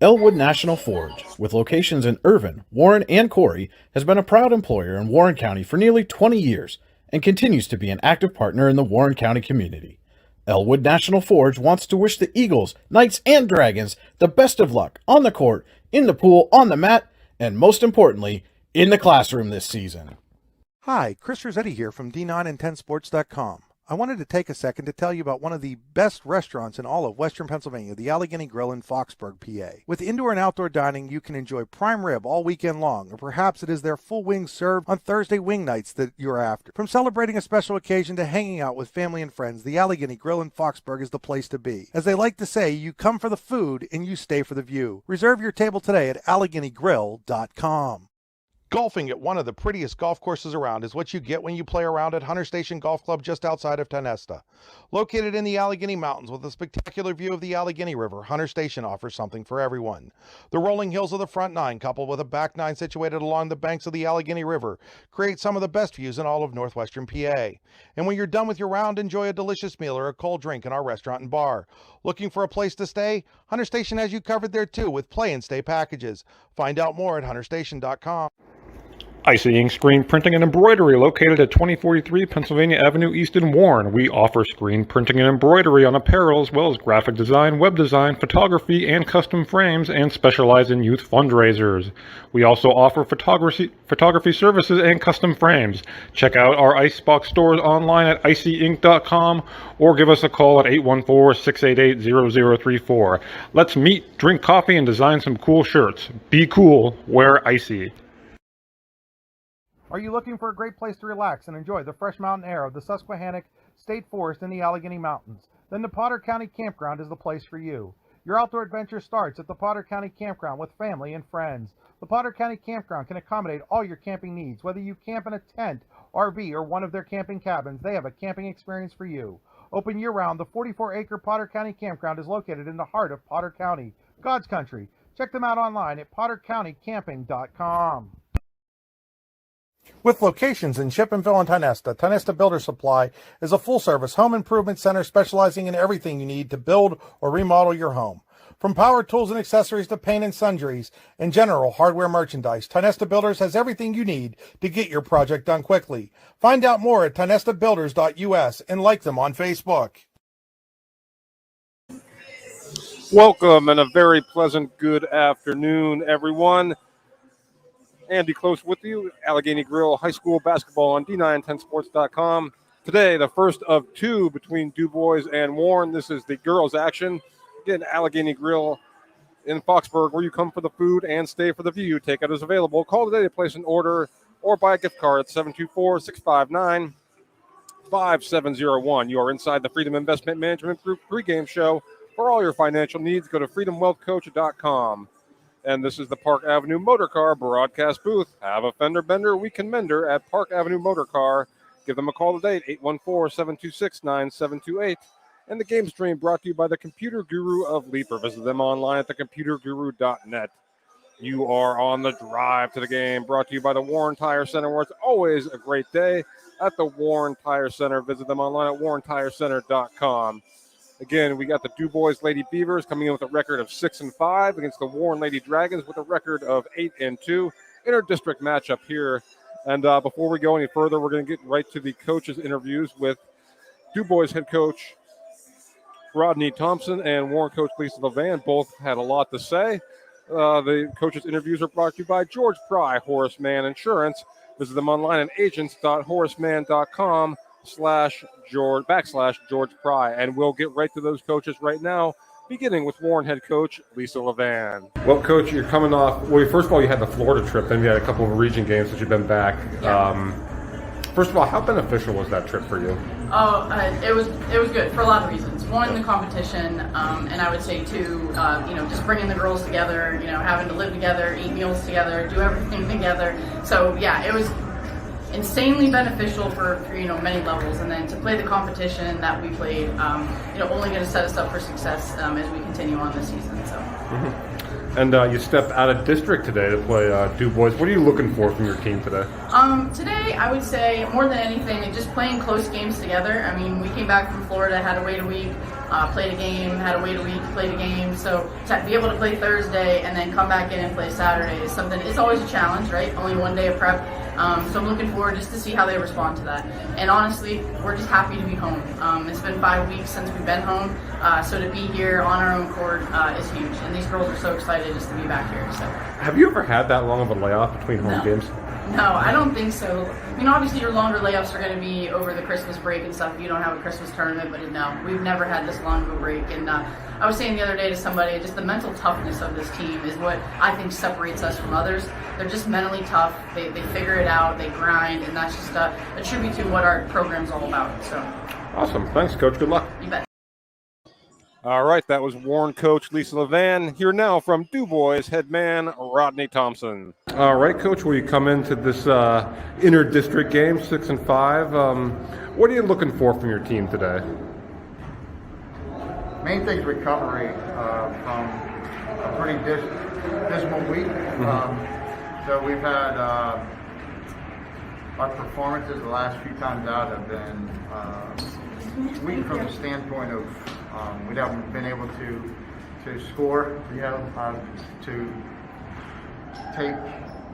Elwood National Forge, with locations in Irvin, Warren, and Corry, has been a proud employer in Warren County for nearly 20 years and continues to be an active partner in the Warren County community. Elwood National Forge wants to wish the Eagles, Knights, and Dragons the best of luck on the court, in the pool, on the mat, and most importantly, in the classroom this season. Hi, Chris Rossetti here from D9and10sports.com. I wanted to take a second to tell you about one of the best restaurants in all of Western Pennsylvania, the Allegheny Grill in Foxburg, PA. With indoor and outdoor dining, you can enjoy prime rib all weekend long, or perhaps it is their full wings served on Thursday wing nights that you're after. From celebrating a special occasion to hanging out with family and friends, the Allegheny Grill in Foxburg is the place to be. As they like to say, you come for the food and you stay for the view. Reserve your table today at AlleghenyGrill.com. Golfing at one of the prettiest golf courses around is what you get when you play around at Hunter Station Golf Club just outside of Tonesta. Located in the Allegheny Mountains with a spectacular view of the Allegheny River, Hunter Station offers something for everyone. The rolling hills of the front nine, coupled with a back nine situated along the banks of the Allegheny River, create some of the best views in all of northwestern PA. And when you're done with your round, enjoy a delicious meal or a cold drink in our restaurant and bar. Looking for a place to stay? Hunter Station has you covered there too with play and stay packages. Find out more at hunterstation.com. Icy Ink Screen Printing and Embroidery, located at 2043 Pennsylvania Avenue East in Warren. We offer screen printing and embroidery on apparel, as well as graphic design, web design, photography, and custom frames, and specialize in youth fundraisers. We also offer photography services and custom frames. Check out our Icebox stores online at icyink.com or give us a call at 814-688-0034. Let's meet, drink coffee, and design some cool shirts. Be cool, wear Icy. Are you looking for a great place to relax and enjoy the fresh mountain air of the Susquehannock State Forest in the Allegheny Mountains? Then the Potter County Campground is the place for you. Your outdoor adventure starts at the Potter County Campground with family and friends. The Potter County Campground can accommodate all your camping needs. Whether you camp in a tent, RV, or one of their camping cabins, they have a camping experience for you. Open year-round, the 44-acre Potter County Campground is located in the heart of Potter County, God's country. Check them out online at pottercountycamping.com. With locations in Chippenville and Tonesta, Tonesta Builder Supply is a full-service home improvement center specializing in everything you need to build or remodel your home. From power tools and accessories to paint and sundries and general hardware merchandise, Tonesta Builders has everything you need to get your project done quickly. Find out more at tonestabuilders.us and like them on Facebook. Welcome and a very pleasant good afternoon, everyone. Andy Close with you, Allegheny Grill High School Basketball on D910sports.com. Today, the first of two between DuBois and Warren. This is the girls' action. Again, Allegheny Grill in Foxburg, where you come for the food and stay for the view. Takeout is available. Call today to place an order or buy a gift card at 724-659-5701. You are inside the Freedom Investment Management Group pregame show. For all your financial needs, go to freedomwealthcoach.com. And this is the Park Avenue Motor Car broadcast booth. Have a fender bender, we can mender at Park Avenue Motor Car. Give them a call today at 814-726-9728. And the game stream brought to you by the Computer Guru of Leaper. Visit them online at thecomputerguru.net. You are on the drive to the game, brought to you by the Warren Tire Center, where it's always a great day at the Warren Tire Center. Visit them online at warrentirecenter.com. Again, we got the DuBois Lady Beavers coming in with a record of 6-5 against the Warren Lady Dragons with a record of 8-2. Inter-district matchup here. And before we go any further, we're going to get right to the coaches' interviews with DuBois head coach Rodney Thompson and Warren coach Lisa Levan. Both had a lot to say. The coaches' interviews are brought to you by George Pry, Horace Mann Insurance. Visit them online at agents.horacemann.com. /George Pry, and we'll get right to those coaches right now, beginning with Warren head coach Lisa Levan. Well, Coach, you're coming off, well, first of all, you had the Florida trip, then you had a couple of region games since you've been back. Yeah. First of all, how beneficial was that trip for you? It was good for a lot of reasons. One, the competition, and I would say two, just bringing the girls together, having to live together, eat meals together, do everything together. So yeah, it was insanely beneficial for many levels, and then to play the competition that we played, only going to set us up for success as we continue on this season. So. Mm-hmm. And you stepped out of district today to play DuBois. What are you looking for from your team today? Today, I would say more than anything, just playing close games together. I mean, we came back from Florida, had to wait a week, played a game, had to wait a week, played a game. So to be able to play Thursday and then come back in and play Saturday is something. It's always a challenge, right? Only one day of prep. So I'm looking forward just to see how they respond to that. And honestly, we're just happy to be home. It's been 5 weeks since we've been home, so to be here on our own court is huge. And these girls are so excited just to be back here. So, have you ever had that long of a layoff between home games? No, I don't think so. I mean, obviously your longer layups are going to be over the Christmas break and stuff if you don't have a Christmas tournament, but no, we've never had this long of a break. And I was saying the other day to somebody, just the mental toughness of this team is what I think separates us from others. They're just mentally tough. They figure it out. They grind, and that's just a tribute to what our program's all about. So, awesome. Thanks, Coach. Good luck. You bet. All right, that was Warren coach Lisa Levan. Here now from DuBois head man Rodney Thompson. All right, Coach. Will you come into this inter-district game, 6-5? What are you looking for from your team today? Main thing is recovery from a pretty dismal week. So we've had our performances the last few times out have been weak from the standpoint of we haven't been able to score, to take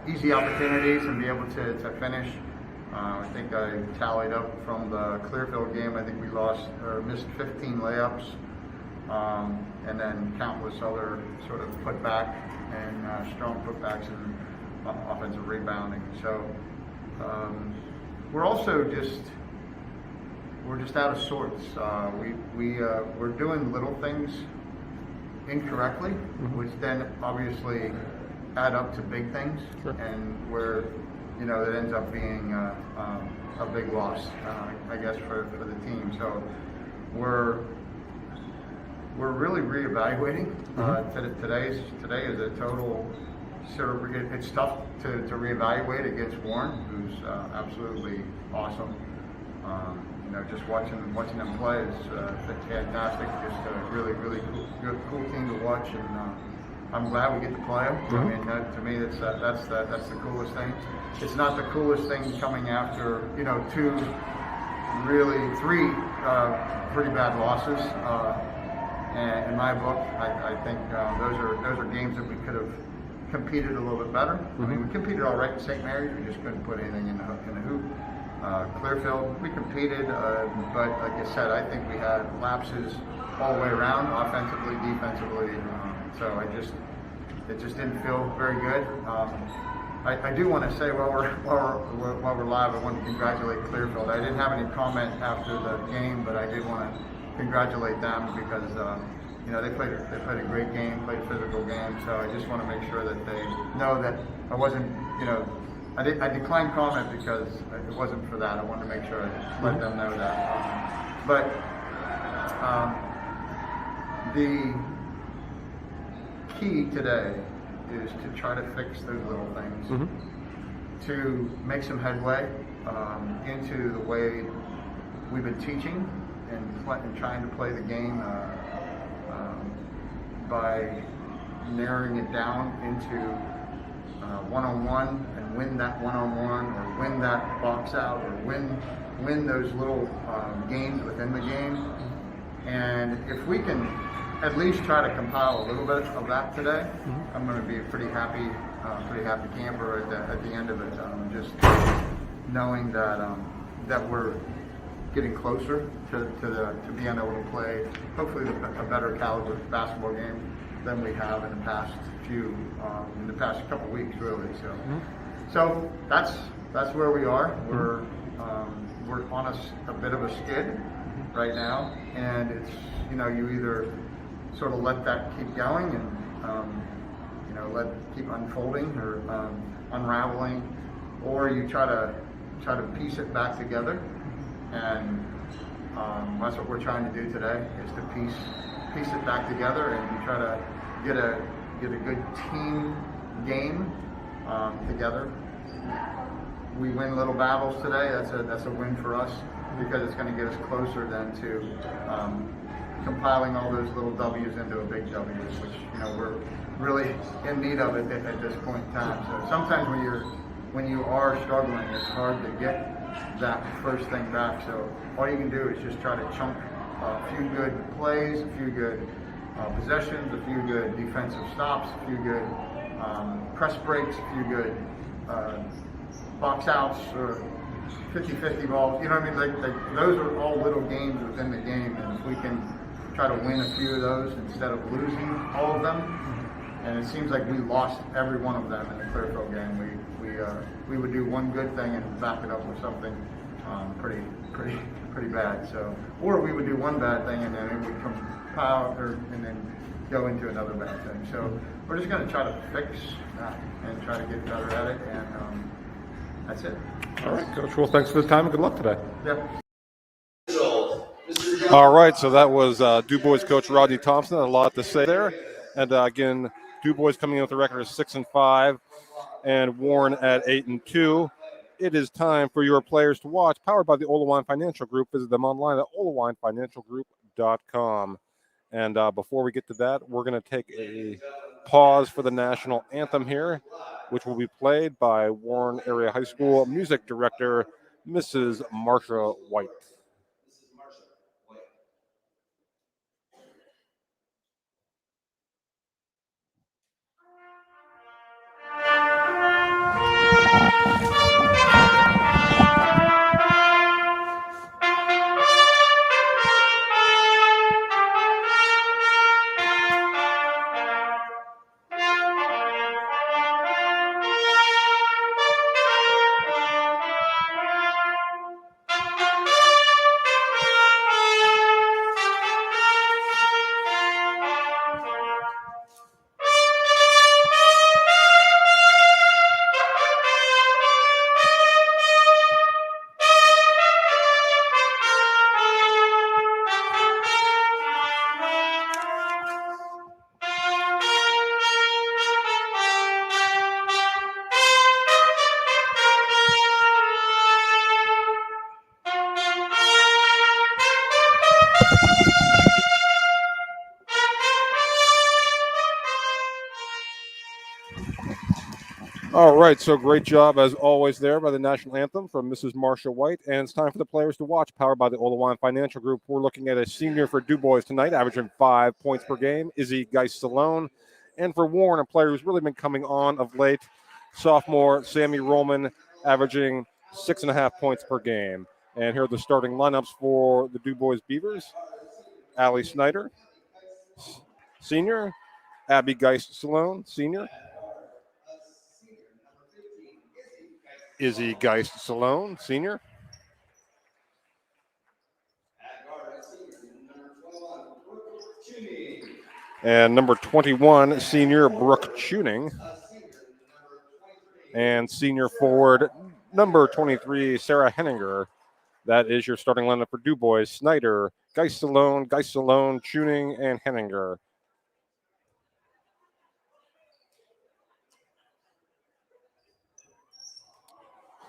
easy opportunities and be able to finish. I think I tallied up from the Clearfield game. I think we missed 15 layups, and then countless other sort of putback and strong putbacks and offensive rebounding. So we're also just out of sorts. We're doing little things incorrectly, which then obviously add up to big things, and where that ends up being a big loss, I guess, for the team. So we're really reevaluating. Today is a total sort of. It's tough to reevaluate against Warren, who's absolutely awesome. Just watching them play is fantastic. Just a really cool team to watch, and I'm glad we get to play them. I mean, to me, that's the coolest thing. It's not the coolest thing coming after three pretty bad losses. And in my book, I think those are games that we could have competed a little bit better. I mean, we competed all right in St. Mary's. We just couldn't put anything in the hoop. Clearfield, we competed, but like I said, I think we had lapses all the way around, offensively, defensively. So it just didn't feel very good. I do want to say while we're live, I want to congratulate Clearfield. I didn't have any comment after the game, but I did want to congratulate them because they played a great game, played a physical game. So I just want to make sure that they know that I wasn't I declined comment because it wasn't for that. I wanted to make sure I let them know that. But the key today is to try to fix those little things, to make some headway into the way we've been teaching and trying to play the game by narrowing it down into one-on-one and win that one-on-one, or win that box out, or win those little games within the game. And if we can at least try to compile a little bit of that today, I'm going to be a pretty happy camper at the end of it. Just knowing that we're getting closer to being able to play hopefully a better caliber basketball game than we have in the past couple weeks, really. So that's where we are. We're on a bit of a skid right now, and it's you either sort of let that keep going and let it keep unfolding or unraveling, or you try to piece it back together, and that's what we're trying to do today, is to piece it back together and try to get a good team game together. We win little battles today. That's a win for us, because it's going to get us closer then to compiling all those little W's into a big W, which really in need of it at this point in time. So sometimes when you are struggling, it's hard to get that first thing back. So all you can do is just try to chunk a few good plays, a few good possessions, a few good defensive stops, a few good press breaks, a few good box outs or 50-50 balls. You know what I mean? Like those are all little games within the game, and if we can try to win a few of those instead of losing all of them, and it seems like we lost every one of them in the Clearfield game. We would do one good thing and back it up with something pretty bad. So, or we would do one bad thing and then it would compile and then go into another bad thing. So we're just going to try to fix that and try to get better at it, and that's it. All right, Coach. Well, thanks for the time and good luck today. Yep. All right, so that was DuBois coach Rodney Thompson. A lot to say there. And again, DuBois coming in with a record of 6-5 and Warren at 8-2. It is time for your players to watch, powered by the Olawine Financial Group. Visit them online at olawinefinancialgroup.com. And before we get to that, we're going to take a pause for the national anthem here, which will be played by Warren Area High School music director, Mrs. Marsha White. All right, so great job as always there by the national anthem from Mrs. Marsha White. And it's time for the players to watch, powered by the Olawine Financial Group. We're looking at a senior for DuBois tonight, averaging 5 points per game, Izzy Geist-Salone. And for Warren, a player who's really been coming on of late, sophomore Sammy Rollman, averaging 6.5 points per game. And here are the starting lineups for the DuBois Beavers. Allie Snyder, senior. Abby Geist-Salone, senior. Izzy Geist-Salone, senior. And number 21, senior Brooke Tuning. And senior forward, number 23, Sarah Henninger. That is your starting lineup for DuBois. Snyder, Geist-Salone, Tuning, and Henninger.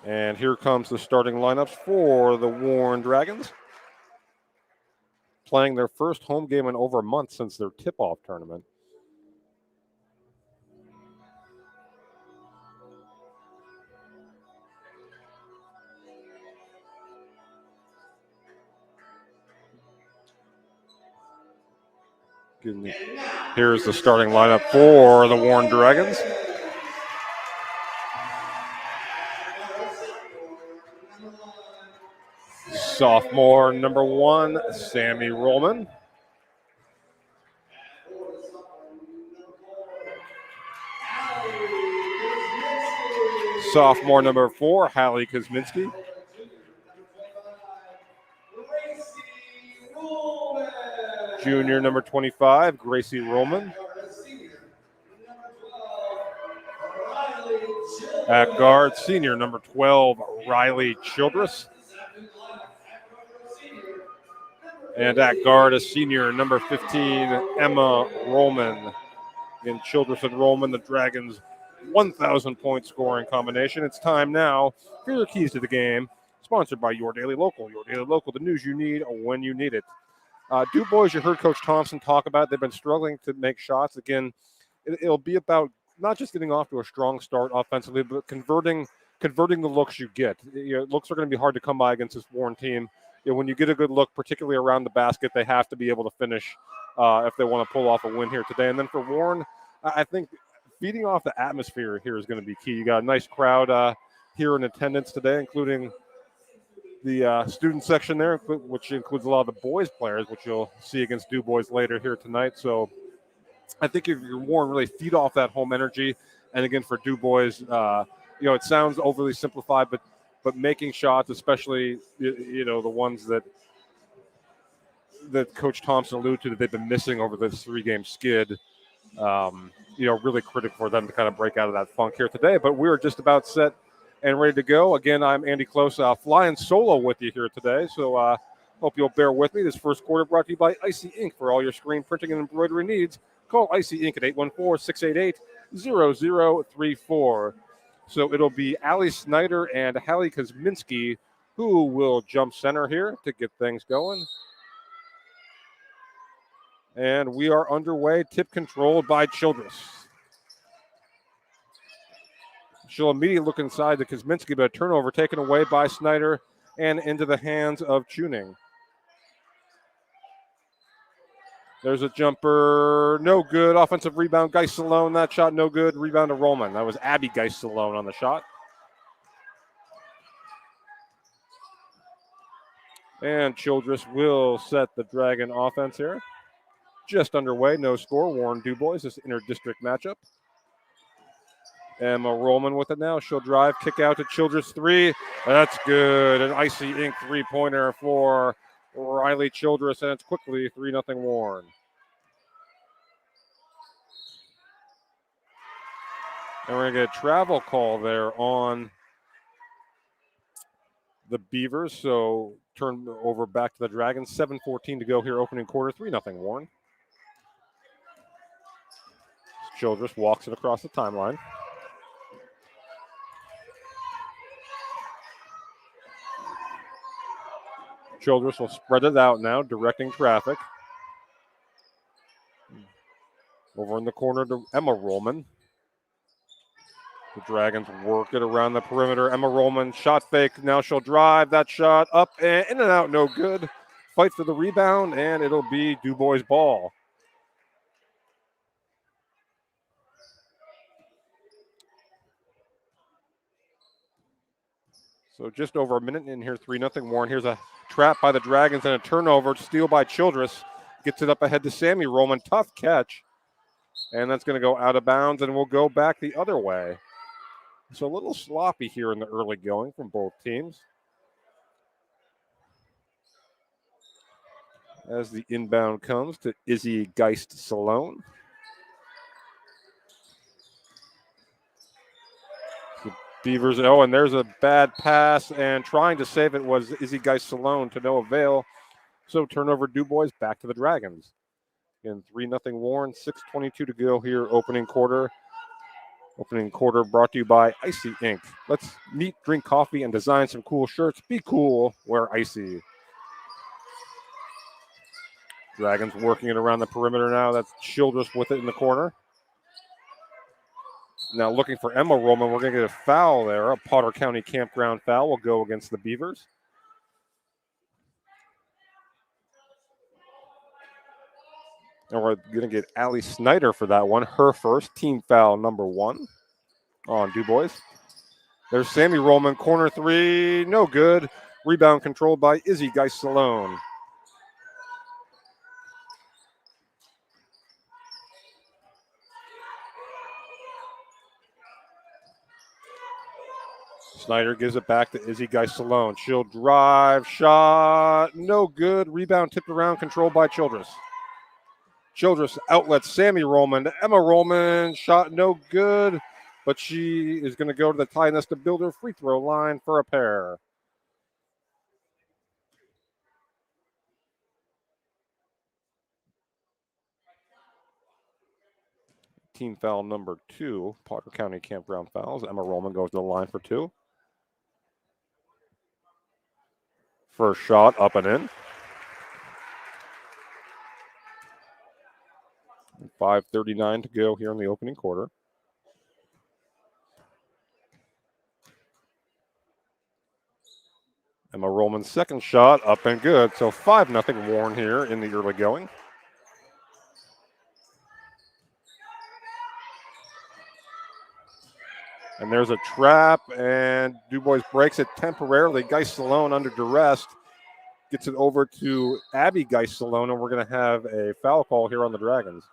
And here comes the starting lineups for the Warren Dragons, playing their first home game in over a month since their tip-off tournament. Here's the starting lineup for the Warren Dragons. Sophomore number 1, Sammy Rollman. Sophomore number 4, Hallie Kuzminski. Junior number 25, Gracie Rollman. At guard, senior number 12, Riley Childress. And at guard, a senior number 15, Emma Rollman. Again, Childress and Rollman, the Dragons' 1,000 point scoring combination. It's time now for your keys to the game, sponsored by Your Daily Local. Your Daily Local, the news you need when you need it. DuBois, you heard Coach Thompson talk about it. They've been struggling to make shots. Again, it'll be about not just getting off to a strong start offensively, but converting the looks you get. Looks are going to be hard to come by against this Warren team. When you get a good look, particularly around the basket, they have to be able to finish if they want to pull off a win here today. And then for Warren, I think feeding off the atmosphere here is going to be key. You got a nice crowd here in attendance today, including the student section there, which includes a lot of the boys players, which you'll see against DuBois later here tonight. So I think if you're Warren, really feed off that home energy. And again, for DuBois, it sounds overly simplified, but making shots, especially the ones that Coach Thompson alluded to that they've been missing over this 3-game skid, really critical for them to kind of break out of that funk here today. But we're just about set and ready to go. Again, I'm Andy Close, flying solo with you here today. So hope you'll bear with me. This first quarter brought to you by Icy Ink. For all your screen printing and embroidery needs, call Icy Ink at 814-688-0034. So it'll be Allie Snyder and Hallie Kosminski who will jump center here to get things going. And we are underway, tip controlled by Childress. She'll immediately look inside to Kosminski, but a turnover taken away by Snyder and into the hands of Tuning. There's a jumper, no good. Offensive rebound, Geist-Salone. That shot, no good. Rebound to Roman. That was Abby Geist-Salone on the shot. And Childress will set the Dragon offense here. Just underway, no score. Warren DuBois, this inter-district matchup. Emma Roman with it now. She'll drive, kick out to Childress 3. That's good. An Icy Ink 3-pointer for Riley Childress, and it's quickly 3-0 Warren. And we're going to get a travel call there on the Beavers. So turn over back to the Dragons. 7:14 to go here, opening quarter. 3-0 Warren. Childress walks it across the timeline. Childress will spread it out now, directing traffic. Over in the corner to Emma Roman. The Dragons work it around the perimeter. Emma Roman, shot fake. Now she'll drive. That shot up and in and out, no good. Fight for the rebound, and it'll be DuBois' ball. So just over a minute in here, 3-0 Warren. Here's a trap by the Dragons and a turnover. Steal by Childress. Gets it up ahead to Sammy Roman. Tough catch. And that's going to go out of bounds, and we'll go back the other way. So a little sloppy here in the early going from both teams. As the inbound comes to Izzy Geist-Salone. Beavers, and there's a bad pass, and trying to save it was Izzy Geist-Salone to no avail. So turnover DuBois, back to the Dragons. Again, 3-0 Warren, 6:22 to go here, opening quarter. Opening quarter brought to you by Icy Ink. Let's meet, drink coffee, and design some cool shirts. Be cool, wear Icy. Dragons working it around the perimeter now. That's Childress with it in the corner. Now looking for Emma Roman. We're going to get a foul there. A Potter County Campground foul will go against the Beavers. And we're going to get Allie Snyder for that one. Her first, team foul number 1 on DuBois. There's Sammy Roman, corner 3, no good. Rebound controlled by Izzy Geist-Salone. Snyder gives it back to Izzy Geist-Salone. She'll drive, shot, no good. Rebound tipped around, controlled by Childress. Childress outlets Sammy Roman to Emma Roman. Shot no good, but she is going to go to the Ty Nesta Builder free throw line for a pair. Team foul number 2, Potter County Campground fouls. Emma Roman goes to the line for 2. First shot up and in. 5:39 to go here in the opening quarter. Emma Rollman's second shot up and good. So 5-0 Warren here in the early going. And there's a trap, and DuBois breaks it temporarily. Geist-Salone under duress gets it over to Abby Geist-Salone, and we're going to have a foul call here on the Dragons.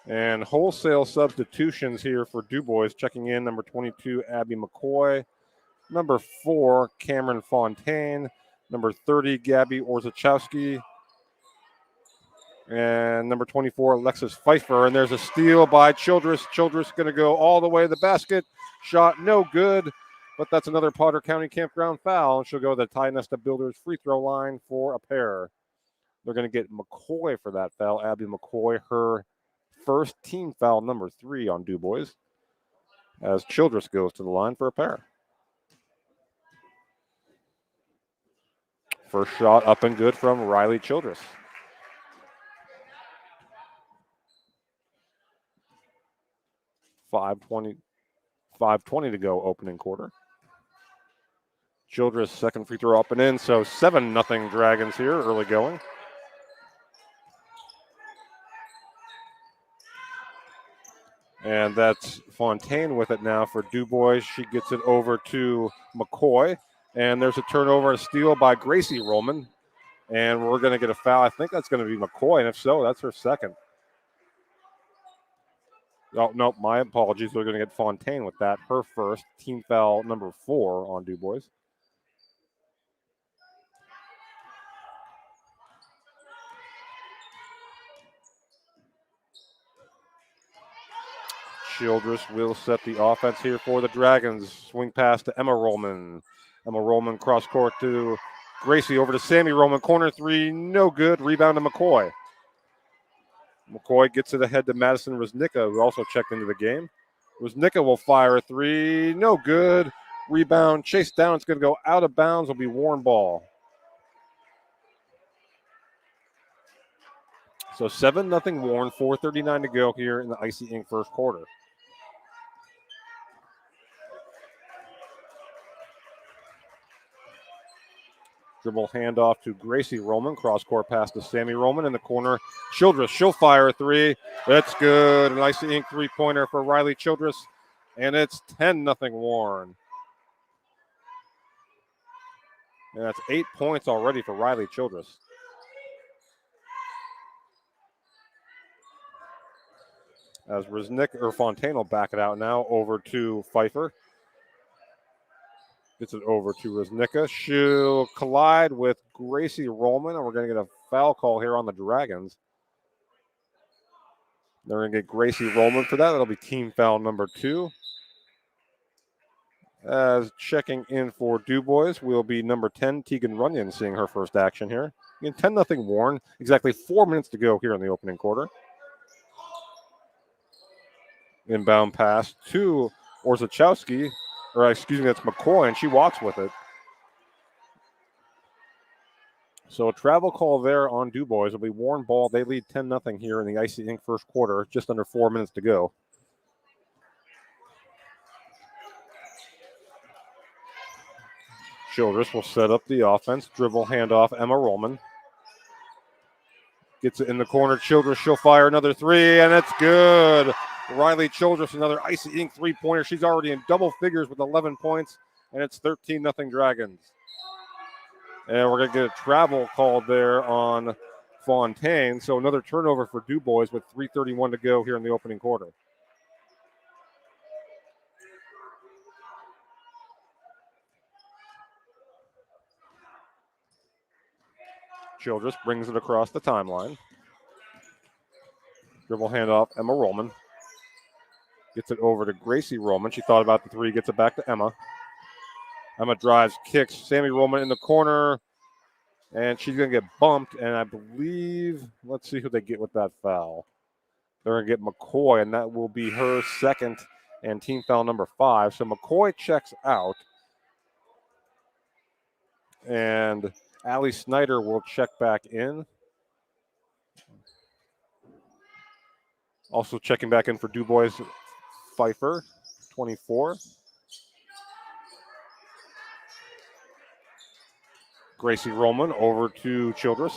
And wholesale substitutions here for DuBois. Checking in, number 22, Abby McCoy. Number 4, Cameron Fontaine. Number 30, Gabby Orzechowski. And number 24, Alexis Pfeiffer. And there's a steal by Childress. Childress going to go all the way to the basket. Shot no good, but that's another Potter County Campground foul. She'll go to the Ty Nesta Builders free throw line for a pair. They're going to get McCoy for that foul. Abby McCoy, her first team foul, number 3 on DuBois, as Childress goes to the line for a pair. First shot up and good from Riley Childress. 5:20 to go opening quarter. Childress second free throw up and in, so 7-0 Dragons here early going. And that's Fontaine with it now for DuBois. She gets it over to McCoy. And there's a turnover, a steal by Gracie Roman. And we're going to get a foul. I think that's going to be McCoy. And if so, that's her second. Oh, no, my apologies. We're going to get Fontaine with that. Her first, team foul number 4 on DuBois. Childress will set the offense here for the Dragons. Swing pass to Emma Rollman. Emma Rollman cross court to Gracie, over to Sammy Rollman. Corner 3, no good. Rebound to McCoy. McCoy gets it ahead to Madison Rosnicka, who also checked into the game. Rosnicka will fire a 3, no good. Rebound, chased down. It's going to go out of bounds. Will be Warren ball. So 7-0 Warren, 4:39 to go here in the Icy Ink first quarter. Dribble handoff to Gracie Roman. Cross-court pass to Sammy Roman in the corner. Childress, she'll fire a 3. That's good. An Icy Ink three-pointer for Riley Childress. And it's 10-0 Warren. And that's 8 points already for Riley Childress. As Fontaine will back it out now over to Pfeiffer. Gets it over to Rosnicka. She'll collide with Gracie Roman, and we're going to get a foul call here on the Dragons. They're going to get Gracie Roman for that. That'll be team foul number 2. As checking in for DuBois will be number 10, Tegan Runyon, seeing her first action here. Again, 10-0 Warren. Exactly 4 minutes to go here in the opening quarter. Inbound pass to Orzechowski. Or excuse me, that's McCoy, and she walks with it. So a travel call there on DuBois. It'll be Warren ball. They lead 10-0 here in the Icy Ink first quarter, just under 4 minutes to go. Childress will set up the offense. Dribble handoff, Emma Rollman. Gets it in the corner. Childress, she'll fire another 3, and it's good. Riley Childress, another Icy Ink three-pointer. She's already in double figures with 11 points, and it's 13-0 Dragons. And we're going to get a travel called there on Fontaine. So another turnover for DuBois with 3:31 to go here in the opening quarter. Childress brings it across the timeline. Dribble handoff, Emma Rollman. Gets it over to Gracie Roman. She thought about the 3, gets it back to Emma. Emma drives, kicks. Sammy Roman in the corner. And she's going to get bumped. And I believe, let's see who they get with that foul. They're going to get McCoy, and that will be her second and team foul number 5. So McCoy checks out, and Allie Snyder will check back in. Also checking back in for DuBois Pfeiffer, 24. Gracie Roman over to Childress.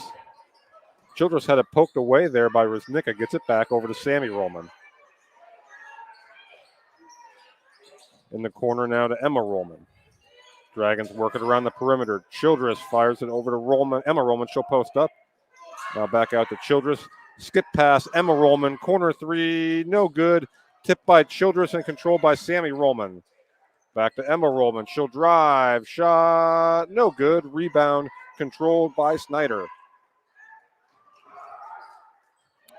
Childress had it poked away there by Riznicka. Gets it back over to Sammy Roman. In the corner now to Emma Roman. Dragons work it around the perimeter. Childress fires it over to Roman. Emma Roman, she'll post up. Now back out to Childress. Skip pass, Emma Roman. Corner 3, no good. Tipped by Childress and controlled by Sammy Roman. Back to Emma Roman. She'll drive. Shot. No good. Rebound controlled by Snyder.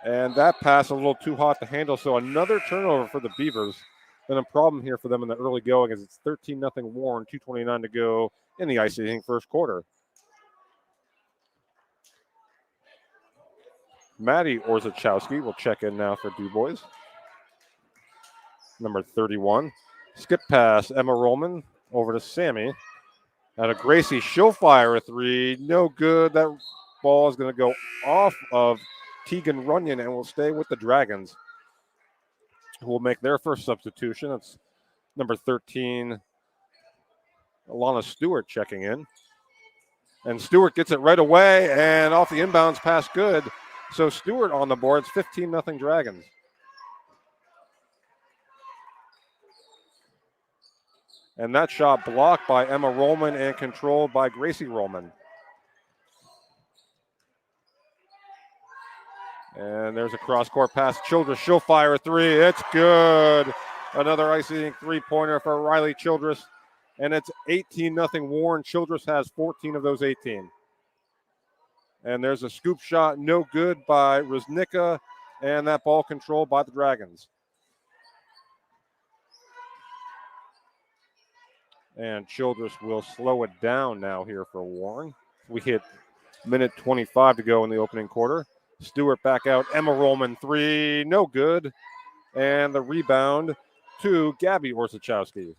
And that pass a little too hot to handle. So another turnover for the Beavers. Been a problem here for them in the early going as it's 13-0 Warren, 2:29 to go in the ice-eating first quarter. Maddie Orzechowski will check in now for DuBois. Number 31. Skip pass, Emma Roman over to Sammy. Now to Gracie, she'll fire a 3. No good. That ball is going to go off of Tegan Runyon and will stay with the Dragons, who will make their first substitution. That's number 13, Alana Stewart checking in. And Stewart gets it right away and off the inbounds pass good. So Stewart on the board. It's 15-0 Dragons. And that shot blocked by Emma Roman and controlled by Gracie Roman. And there's a cross-court pass. Childress, she'll fire a 3. It's good. Another ice-eating three-pointer for Riley Childress. And it's 18-0 Warren. Childress has 14 of those 18. And there's a scoop shot, no good by Riznicka. And that ball controlled by the Dragons. And Childress will slow it down now here for Warren. We hit minute 25 to go in the opening quarter. Stewart back out. Emma Roman 3, no good. And the rebound to Gabby Orzechowski.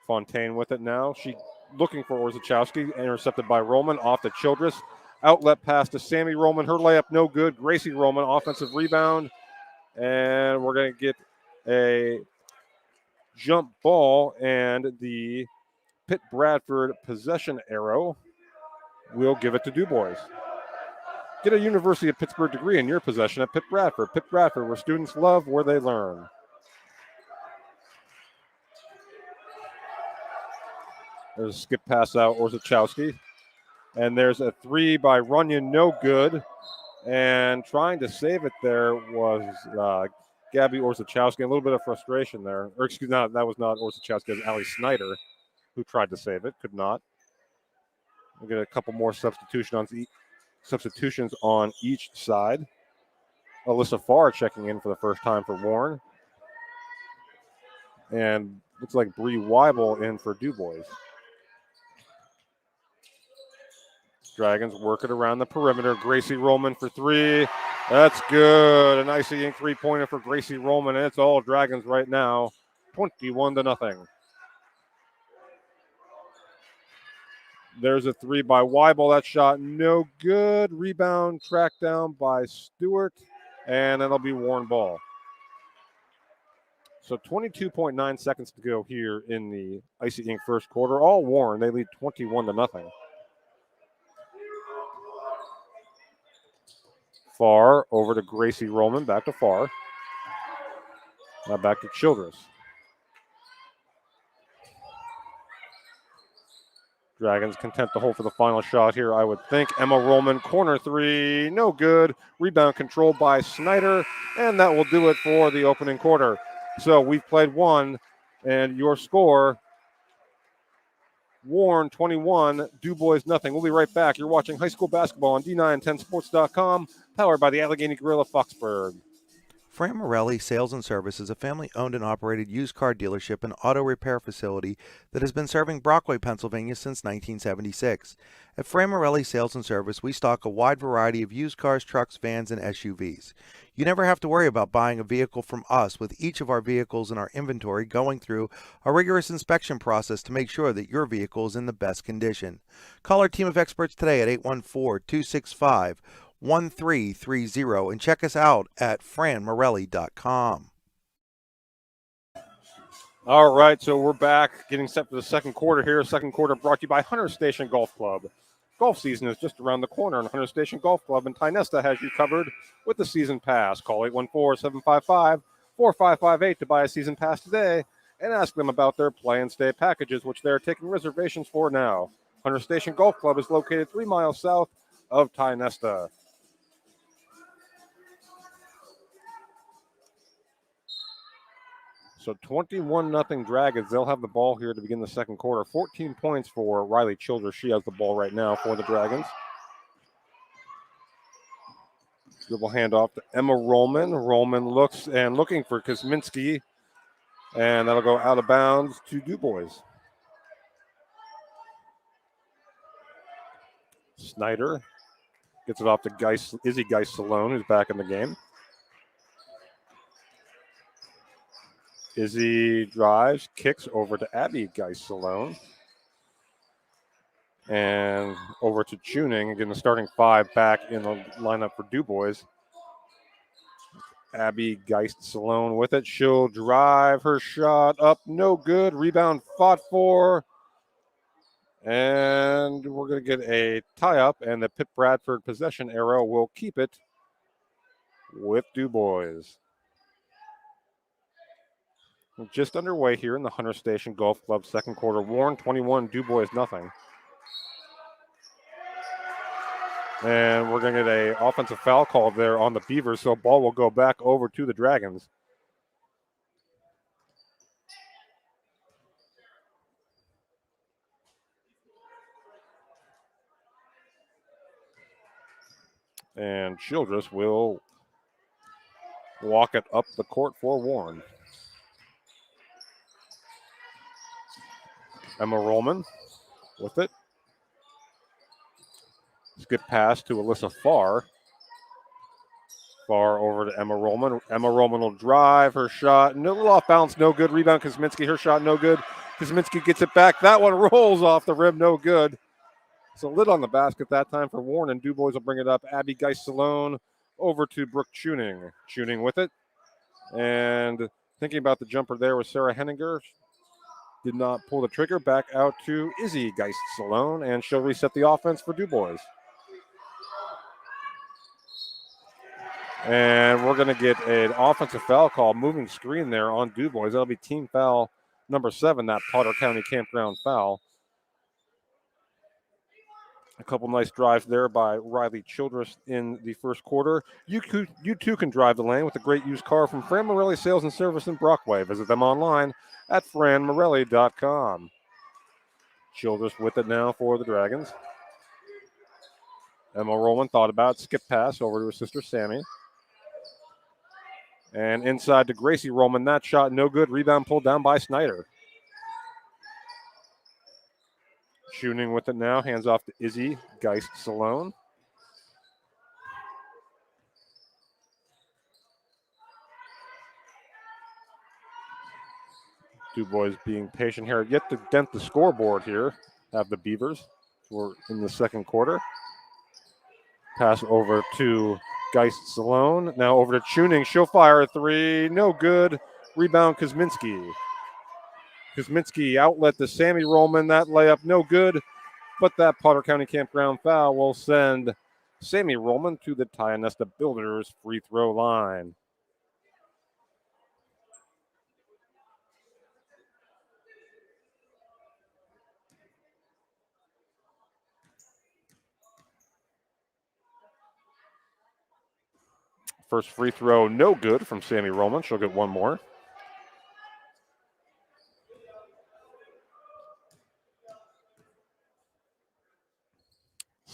Fontaine with it now. She looking for Orzechowski. Intercepted by Roman. Off to Childress. Outlet pass to Sammy Roman. Her layup no good. Gracie Roman offensive rebound. And we're going to get a jump ball, and the Pitt Bradford possession arrow will give it to DuBois. Get a University of Pittsburgh degree in your possession at Pitt Bradford. Pitt Bradford, where students love where they learn. There's a skip pass out, Orzechowski. And there's a 3 by Runyon, no good. And trying to save it there was Gabby Orzechowski. A little bit of frustration there. Or excuse me, that was not Orzechowski. It was Allie Snyder who tried to save it. Could not. We'll get a couple more substitutions on each side. Alyssa Farr checking in for the first time for Warren. And looks like Bree Weibel in for DuBois. Dragons work it around the perimeter. Gracie Roman for 3. That's good. A nice three-pointer for Gracie Roman. And it's all Dragons right now. 21-0. There's a 3 by Weibel. That shot no good. Rebound tracked down by Stewart. And that'll be Warren ball. So 22.9 seconds to go here in the Icy Inc. first quarter. All Warren. They lead 21-0. Farr over to Gracie Roman. Back to Farr. Now back to Childress. Dragons content to hold for the final shot here, I would think. Emma Roman, corner 3, no good. Rebound controlled by Snyder, and that will do it for the opening quarter. So we've played one, and your score, Warren 21, DuBois nothing. We'll be right back. You're watching high school basketball on D910sports.com, powered by the Allegheny Grill of Foxburg. Fran Morelli Sales and Service is a family-owned and operated used car dealership and auto repair facility that has been serving Brockway, Pennsylvania since 1976. At Fran Morelli Sales and Service, we stock a wide variety of used cars, trucks, vans, and SUVs. You never have to worry about buying a vehicle from us, with each of our vehicles in our inventory going through a rigorous inspection process to make sure that your vehicle is in the best condition. Call our team of experts today at 814-265-1330 and check us out at franmorelli.com. All right, so we're back getting set for the second quarter here. Second quarter brought to you by Hunter Station Golf Club. Golf season is just around the corner, and Hunter Station Golf Club in Tynesta has you covered with the season pass. Call 814-755-4558 to buy a season pass today and ask them about their play and stay packages, which they're taking reservations for now. Hunter Station Golf Club is located 3 miles south of Tynesta. So 21-0 Dragons. They'll have the ball here to begin the second quarter. 14 points for Riley Childress. She has the ball right now for the Dragons. Dribble handoff to Emma Roman. Roman looking for Kosminski. And that'll go out of bounds to DuBois. Snyder gets it off to Izzy Geist-Salone, who's back in the game. Izzy drives, kicks over to Abby Geist-Salone. And over to Tuning. Again, the starting five back in the lineup for DuBois. Abby Geist-Salone with it. She'll drive her shot up. No good. Rebound fought for. And we're going to get a tie-up. And the Pitt Bradford possession arrow will keep it with DuBois. Just underway here in the Hunter Station Golf Club second quarter. Warren 21, DuBois nothing. And we're going to get an offensive foul call there on the Beavers, so ball will go back over to the Dragons. And Childress will walk it up the court for Warren. Emma Rollman with it. Skip pass to Alyssa Farr. Farr over to Emma Rollman. Emma Rollman will drive her shot. No, little off balance, no good. Rebound Kosminski, her shot, no good. Kosminski gets it back. That one rolls off the rim, no good. So lid on the basket that time for Warren, and DuBois will bring it up. Abby Geist-Salone over to Brooke Tuning. Tuning with it. And thinking about the jumper there was Sarah Henninger. Did not pull the trigger. Back out to Izzy Geist-Salone, and she'll reset the offense for DuBois. And we're going to get an offensive foul call, moving screen there on DuBois. That'll be team foul number 7, that Potter County Campground foul. A couple nice drives there by Riley Childress in the first quarter. You too can drive the lane with a great used car from Fran Morelli Sales and Service in Brockway. Visit them online at franmorelli.com. Childress with it now for the Dragons. Emma Rowan thought about it. Skip pass over to her sister Sammy. And inside to Gracie Roman. That shot no good. Rebound pulled down by Snyder. Tuning with it now. Hands off to Izzy Geist-Salone. DuBois being patient here. Yet to dent the scoreboard here. Have the Beavers. We're in the second quarter. Pass over to Geist-Salone. Now over to Tuning. She'll fire a three. No good. Rebound Kosminski. Kosminski outlet to Sammy Roman. That layup no good. But that Potter County Campground foul will send Sammy Roman to the Tynesta Builders free throw line. First free throw, no good from Sammy Roman. She'll get one more.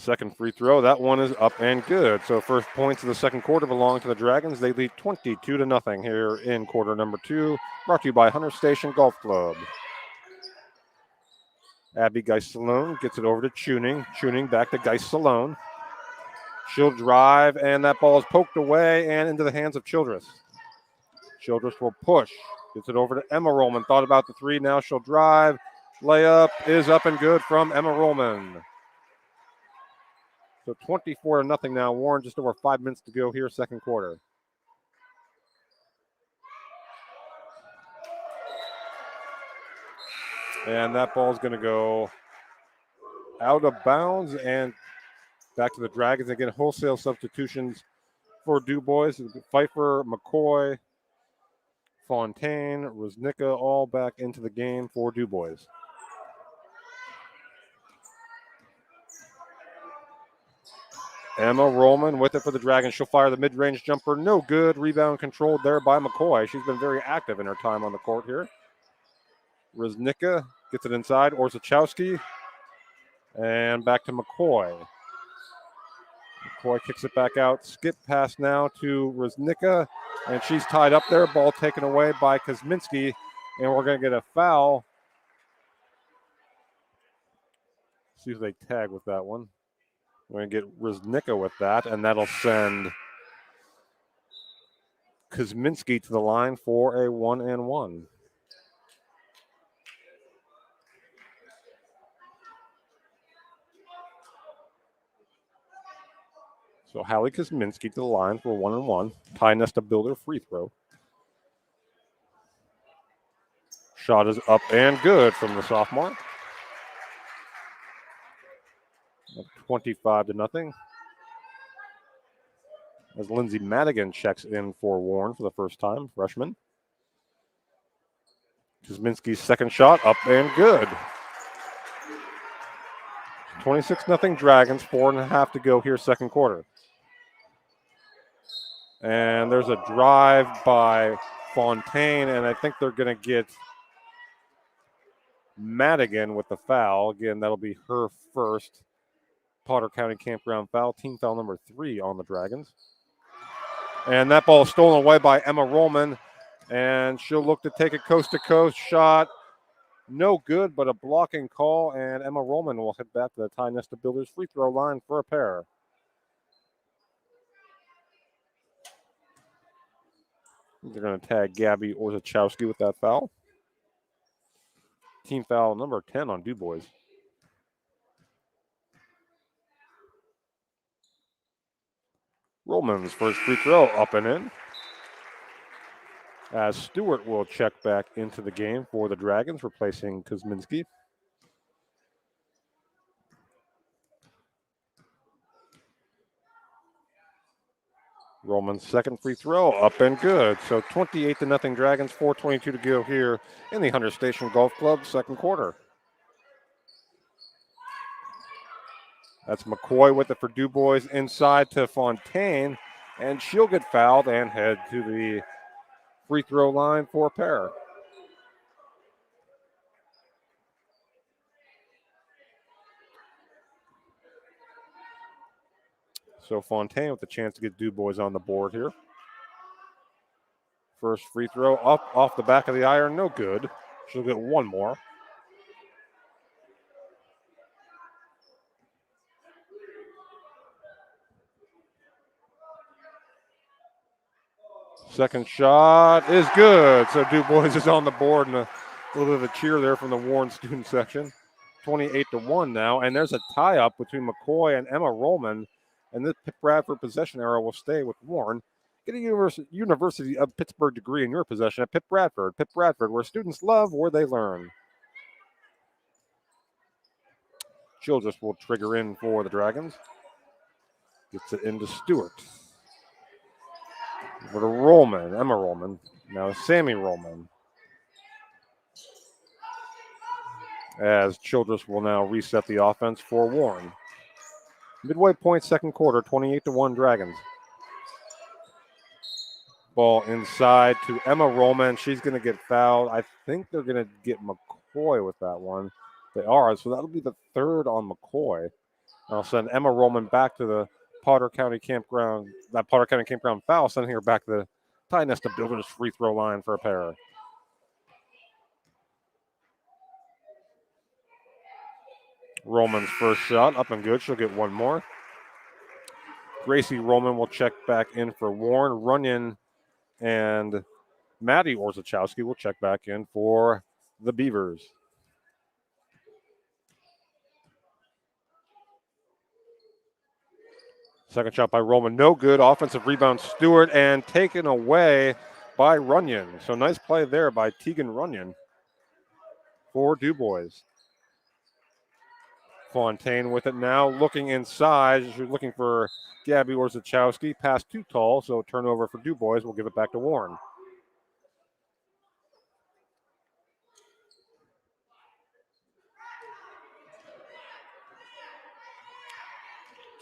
Second free throw, that one is up and good. So first points of the second quarter belong to the Dragons. They lead 22-0 here in quarter number 2. Brought to you by Hunter Station Golf Club. Abby Geist-Salone gets it over to Tuning. Tuning back to Geist-Salone. She'll drive, and that ball is poked away and into the hands of Childress. Childress will push. Gets it over to Emma Rollman. Thought about the three. Now she'll drive. Layup is up and good from Emma Rollman. So 24-0 now. Warren, just over 5 minutes to go here, second quarter. And that ball is going to go out of bounds and back to the Dragons. Again, wholesale substitutions for DuBois. Pfeiffer, McCoy, Fontaine, Rosnicka all back into the game for DuBois. Emma Rollman with it for the Dragons. She'll fire the mid-range jumper. No good. Rebound controlled there by McCoy. She's been very active in her time on the court here. Rosnicka gets it inside. Orzechowski. And back to McCoy. McCoy kicks it back out. Skip pass now to Rosnicka. And she's tied up there. Ball taken away by Kuzminski. And we're going to get a foul. See if they tag with that one. We're going to get Rosnicka with that, and that'll send Kuzminski to the line for a 1-and-1. So Hallie Kuzminski to the line for 1-and-1. Ty Nesta Builder free throw. Shot is up and good from the sophomore. 25-0. As Lindsay Madigan checks in for Warren for the first time, freshman. Kuzminski's second shot up and good. 26-0 Dragons, 4.5 to go here, second quarter. And there's a drive by Fontaine, and I think they're going to get Madigan with the foul. Again, that'll be her first Potter County Campground foul, team foul number 3 on the Dragons. And that ball is stolen away by Emma Rollman, and she'll look to take a coast-to-coast shot. No good, but a blocking call, and Emma Rollman will head back to the Ty Nesta Builders free throw line for a pair. They're going to tag Gabby Orzechowski with that foul. Team foul number 10 on DuBois. Rollman's first free throw up and in. As Stewart will check back into the game for the Dragons, replacing Kuzminski. Rollman's second free throw up and good. So 28-0 Dragons, 4:22 to go here in the Hunter Station Golf Club second quarter. That's McCoy with it for DuBois inside to Fontaine, and she'll get fouled and head to the free throw line for a pair. So Fontaine with the chance to get DuBois on the board here. First free throw up off the back of the iron, no good. She'll get one more. Second shot is good. So DuBois is on the board, and a little bit of a cheer there from the Warren student section. 28-1 now, and there's a tie-up between McCoy and Emma Rollman, and this Pitt Bradford possession arrow will stay with Warren. Get a University of Pittsburgh degree in your possession at Pitt Bradford. Pitt Bradford, where students love, where they learn. Childress will trigger in for the Dragons. Gets it into Stewart. Over to Rollman, Emma Rollman. Now Sammy Rollman. As Childress will now reset the offense for Warren. Midway point, second quarter, 28-1 Dragons. Ball inside to Emma Rollman. She's going to get fouled. I think they're going to get McCoy with that one. They are, so that'll be the third on McCoy. I'll send Emma Rollman back to the Potter County Campground. That Potter County Campground foul, sending her back to the Ty Nesta Builders free throw line for a pair. Rollman's first shot up and good. She'll get one more. Gracie Rollman will check back in for Warren. Runyon and Maddie Orzechowski will check back in for the Beavers. Second shot by Rollman, no good. Offensive rebound, Stewart, and taken away by Runyon. So nice play there by Tegan Runyon for DuBois. Fontaine with it now, looking inside. She's looking for Gabby Orzechowski. Pass too tall, so turnover for DuBois. We'll give it back to Warren.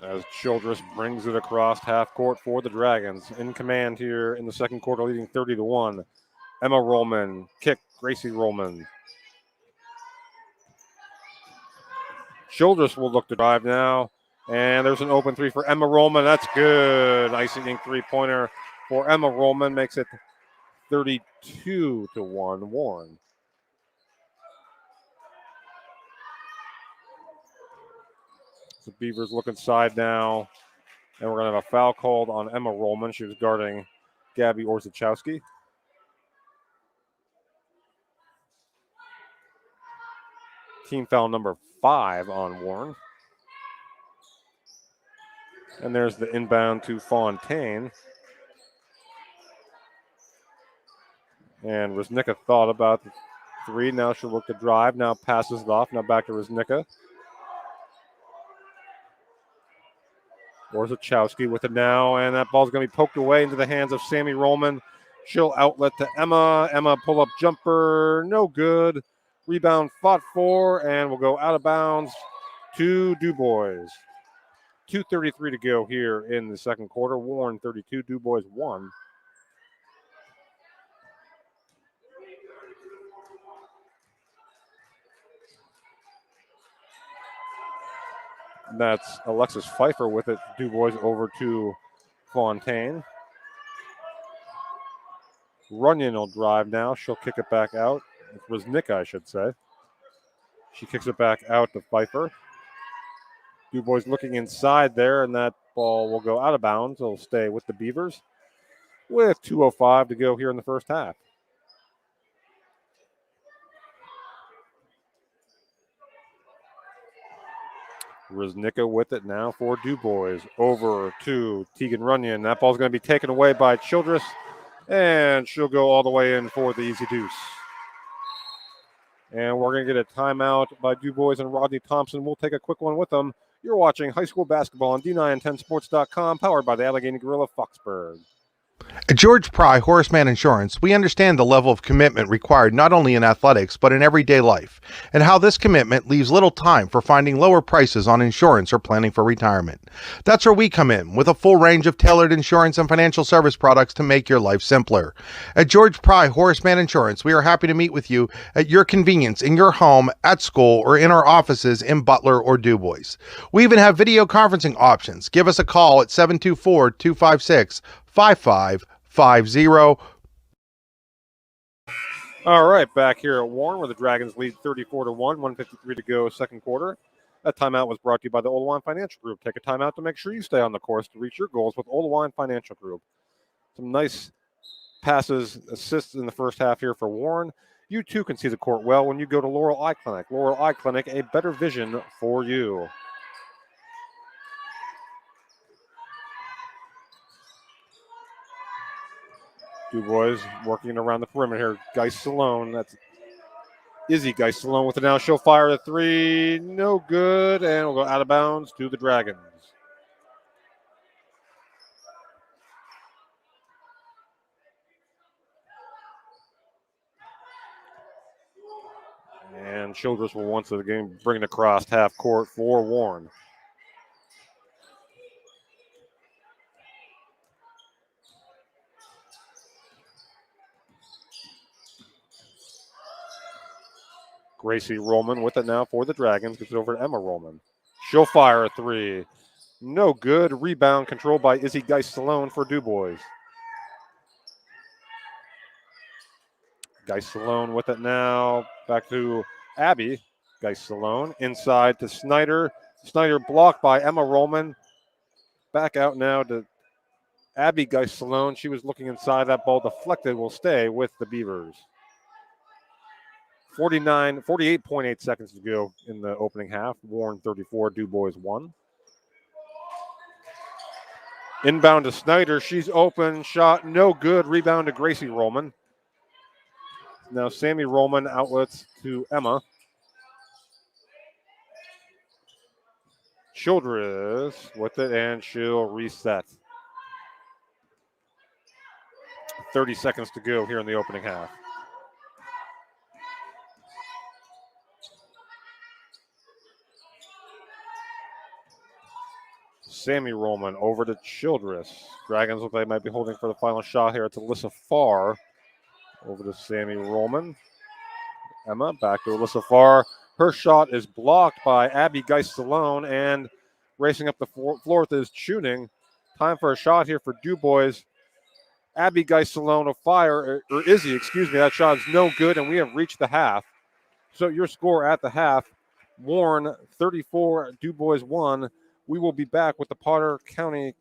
As Childress brings it across half court for the Dragons. In command here in the second quarter, leading 30-1. Emma Rollman, kick, Gracie Rollman. Childress will look to drive now. And there's an open three for Emma Rollman. That's good. Icing three-pointer for Emma Rollman. Makes it 32-1 Warren. The Beavers look inside now. And we're going to have a foul called on Emma Rollman. She was guarding Gabby Orzechowski. Team foul number 5 on Warren. And there's the inbound to Fontaine. And Riznicka thought about the three. Now she'll look to drive. Now passes it off. Now back to Riznicka. Orzechowski with it now. And that ball's going to be poked away into the hands of Sammy Rollman. She'll outlet to Emma. Emma pull-up jumper. No good. Rebound fought for. And will go out of bounds to DuBois. 2:33 to go here in the second quarter. Warren 32, DuBois 1. That's Alexis Pfeiffer with it. DuBois over to Fontaine. Runyon will drive now. She'll kick it back out. Riznicka, I should say. She kicks it back out to Pfeiffer. DuBois looking inside there, and that ball will go out of bounds. It'll stay with the Beavers with 2:05 to go here in the first half. Riznicka with it now for DuBois. Over to Tegan Runyon. That ball's going to be taken away by Childress, and she'll go all the way in for the easy deuce. And we're going to get a timeout by DuBois and Rodney Thompson. We'll take a quick one with them. You're watching high school basketball on D910sports.com, powered by the Allegheny Gorilla Foxburg. At George Pry Horseman Insurance, we understand the level of commitment required not only in athletics, but in everyday life, and how this commitment leaves little time for finding lower prices on insurance or planning for retirement. That's where we come in, with a full range of tailored insurance and financial service products to make your life simpler. At George Pry Horseman Insurance, we are happy to meet with you at your convenience, in your home, at school, or in our offices in Butler or DuBois. We even have video conferencing options. Give us a call at 724-256-5550. All right, back here at Warren, where the Dragons lead 34-1, 1:53 to go, second quarter. That timeout was brought to you by the Oldewine Financial Group. Take a timeout to make sure you stay on the course to reach your goals with Oldewine Financial Group. Some nice passes, assists in the first half here for Warren. You too can see the court well when you go to Laurel Eye Clinic. Laurel Eye Clinic, a better vision for you. DuBois working around the perimeter here. Geist-Salone, that's Izzy Geist-Salone with it now. She'll fire the three. No good, and we'll go out of bounds to the Dragons. And Childress will once again bring it across half court for Warren. Gracie Rollman with it now for the Dragons. Gets it over to Emma Rollman. She'll fire a three. No good. Rebound controlled by Izzy Geist-Salone for DuBois. Geist-Salone with it now. Back to Abby Geist-Salone. Inside to Snyder. Snyder blocked by Emma Rollman. Back out now to Abby Geist-Salone. She was looking inside. That ball deflected. Will stay with the Beavers. 48.8 seconds to go in the opening half. Warren 34, DuBois 1. Inbound to Snyder. She's open. Shot no good. Rebound to Gracie Rollman. Now Sammy Rollman outlets to Emma. Childress with it, and she'll reset. 30 seconds to go here in the opening half. Sammy Rollman over to Childress. Dragons look like they might be holding for the final shot here. It's Alyssa Farr. Over to Sammy Rollman. Emma back to Alyssa Farr. Her shot is blocked by Abby Geist-Salone, and racing up the floor is Tuning. Time for a shot here for DuBois. Abby Geist-Salone will fire, or Izzy, excuse me. That shot is no good, and we have reached the half. So your score at the half, Warren 34, DuBois 1. We will be back with the Potter County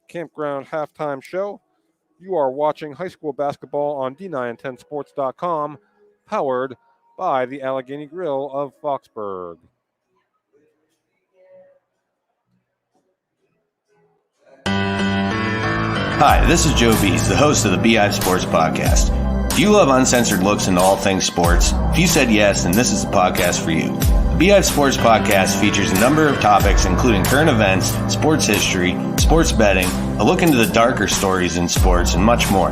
Campground halftime show. You are watching high school basketball on D910sports.com, powered by the Allegheny Grill of Foxburg. Hi, this is Joe Bees, the host of the BI Sports Podcast. Do you love uncensored looks into all things sports? If you said yes, then this is the podcast for you. The BI Sports Podcast features a number of topics including current events, sports history, sports betting, a look into the darker stories in sports, and much more.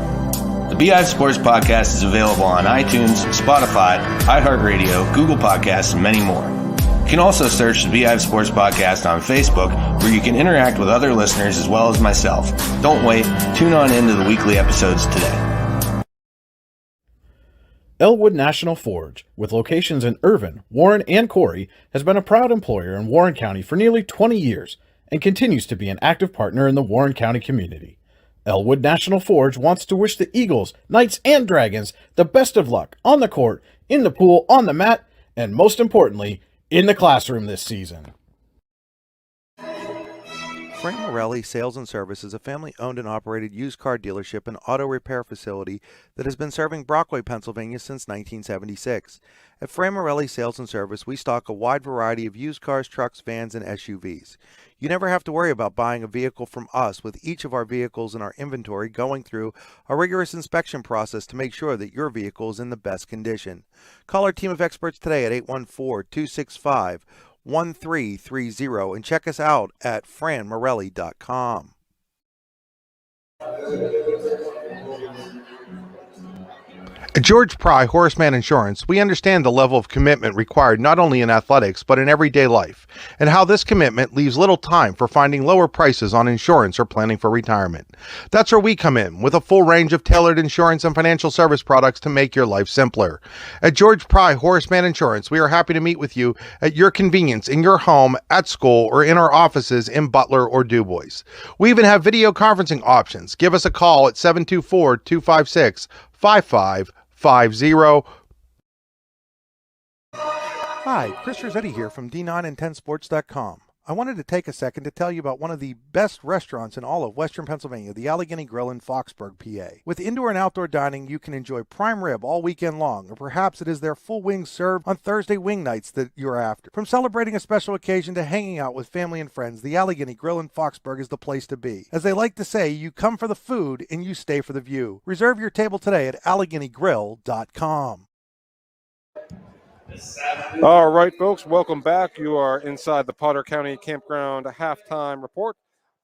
The BI Sports Podcast is available on iTunes, Spotify, iHeartRadio, Google Podcasts, and many more. You can also search the BI Sports Podcast on Facebook, where you can interact with other listeners as well as myself. Don't wait. Tune on into the weekly episodes today. Elwood National Forge, with locations in Irvin, Warren, and Corry, has been a proud employer in Warren County for nearly 20 years and continues to be an active partner in the Warren County community. Elwood National Forge wants to wish the Eagles, Knights, and Dragons the best of luck on the court, in the pool, on the mat, and most importantly, in the classroom this season. Frank Morelli Sales and Service is a family-owned and operated used car dealership and auto repair facility that has been serving Brockway, Pennsylvania since 1976. At Frank Morelli Sales and Service, we stock a wide variety of used cars, trucks, vans, and SUVs. You never have to worry about buying a vehicle from us, with each of our vehicles in our inventory going through a rigorous inspection process to make sure that your vehicle is in the best condition. Call our team of experts today at 814-265-1330 and check us out at franmorelli.com. At George Pry Horseman Insurance, we understand the level of commitment required not only in athletics but in everyday life, and how this commitment leaves little time for finding lower prices on insurance or planning for retirement. That's where we come in, with a full range of tailored insurance and financial service products to make your life simpler. At George Pry Horseman Insurance, we are happy to meet with you at your convenience in your home, at school, or in our offices in Butler or DuBois. We even have video conferencing options. Give us a call at 724-256-5550. Hi, Chris Rossetti here from D910sports.com. I wanted to take a second to tell you about one of the best restaurants in all of Western Pennsylvania, the Allegheny Grill in Foxburg, PA. With indoor and outdoor dining, you can enjoy prime rib all weekend long, or perhaps it is their full wings served on Thursday wing nights that you're after. From celebrating a special occasion to hanging out with family and friends, the Allegheny Grill in Foxburg is the place to be. As they like to say, you come for the food and you stay for the view. Reserve your table today at AlleghenyGrill.com. All right, folks, welcome back. You are inside the Potter County Campground halftime report.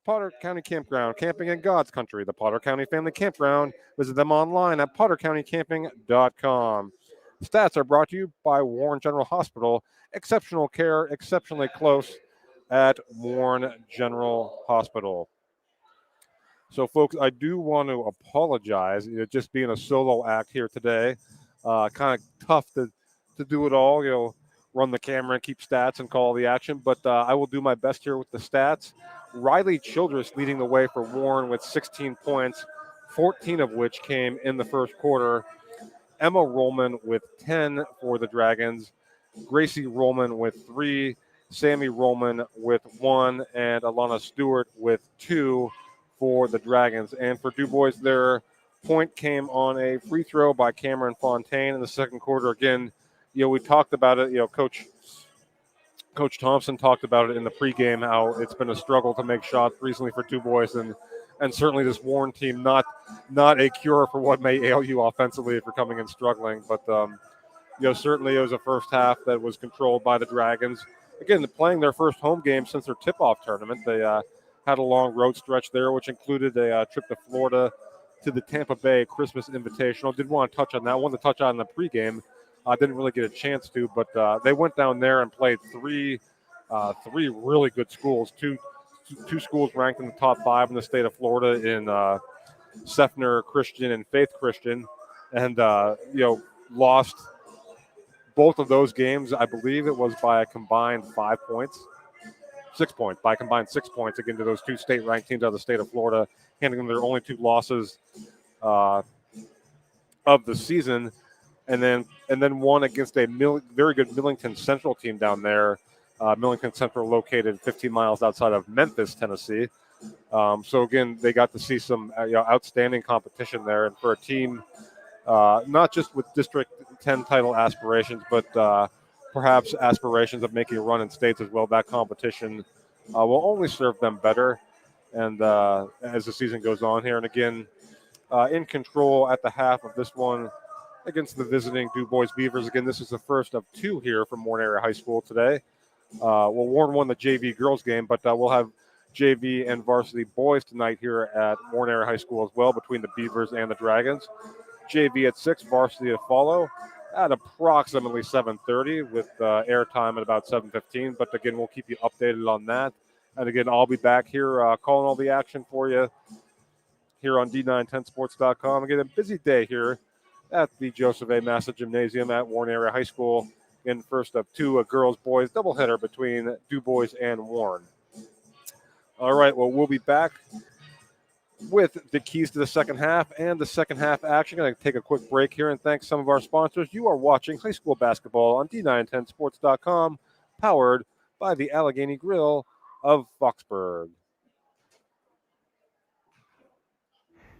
Potter County Campground, camping in God's country, the Potter County Family Campground. Visit them online at pottercountycamping.com. Stats are brought to you by Warren General Hospital. Exceptional care, exceptionally close at Warren General Hospital. So, folks, I do want to apologize. Just being a solo act here today, kind of tough to do it all. run the camera and keep stats and call the action, but I will do my best here with the stats. Riley Childress leading the way for Warren with 16 points, 14 of which came in the first quarter. Emma Rollman with 10 for the Dragons. Gracie Rollman with 3. Sammy Rollman with 1. And Alana Stewart with 2 for the Dragons. And for DuBois, their point came on a free throw by Cameron Fontaine in the second quarter. Again, we talked about it. Coach Thompson talked about it in the pregame, how it's been a struggle to make shots recently for DuBois, and certainly this Warren team not a cure for what may ail you offensively if you're coming in struggling. But certainly it was a first half that was controlled by the Dragons. Again, playing their first home game since their tip-off tournament. They had a long road stretch there, which included a trip to Florida to the Tampa Bay Christmas Invitational. Did want to touch on that. Wanted to touch on in the pregame. Didn't really get a chance to, but they went down there and played three really good schools. Two schools ranked in the top 5 in the state of Florida in Seffner Christian and Faith Christian, and lost both of those games. I believe it was by a combined 6 points, by a combined 6 points again to those two state-ranked teams out of the state of Florida, handing them their only 2 losses of the season. And then won against a very good Millington Central team down there. Millington Central located 15 miles outside of Memphis, Tennessee. So again, they got to see some outstanding competition there. And for a team, not just with District 10 title aspirations, but perhaps aspirations of making a run in states as well, that competition will only serve them better. And as the season goes on here, and again, in control at the half of this one, against the visiting DuBois Beavers. Again, this is the first of 2 here from Warren Area High School today. Warren won the JV girls game, but we'll have JV and varsity boys tonight here at Warren Area High School as well, between the Beavers and the Dragons. JV at 6, varsity to follow at approximately 7:30 with airtime at about 7:15. But again, we'll keep you updated on that. And again, I'll be back here calling all the action for you here on D910sports.com. Again, a busy day here at the Joseph A. Massa Gymnasium at Warren Area High School. In first of 2, a girls-boys doubleheader between DuBois and Warren. All right, well, we'll be back with the keys to the second half and the second half action. I'm going to take a quick break here and thank some of our sponsors. You are watching high school basketball on D910sports.com, powered by the Allegheny Grill of Foxburg.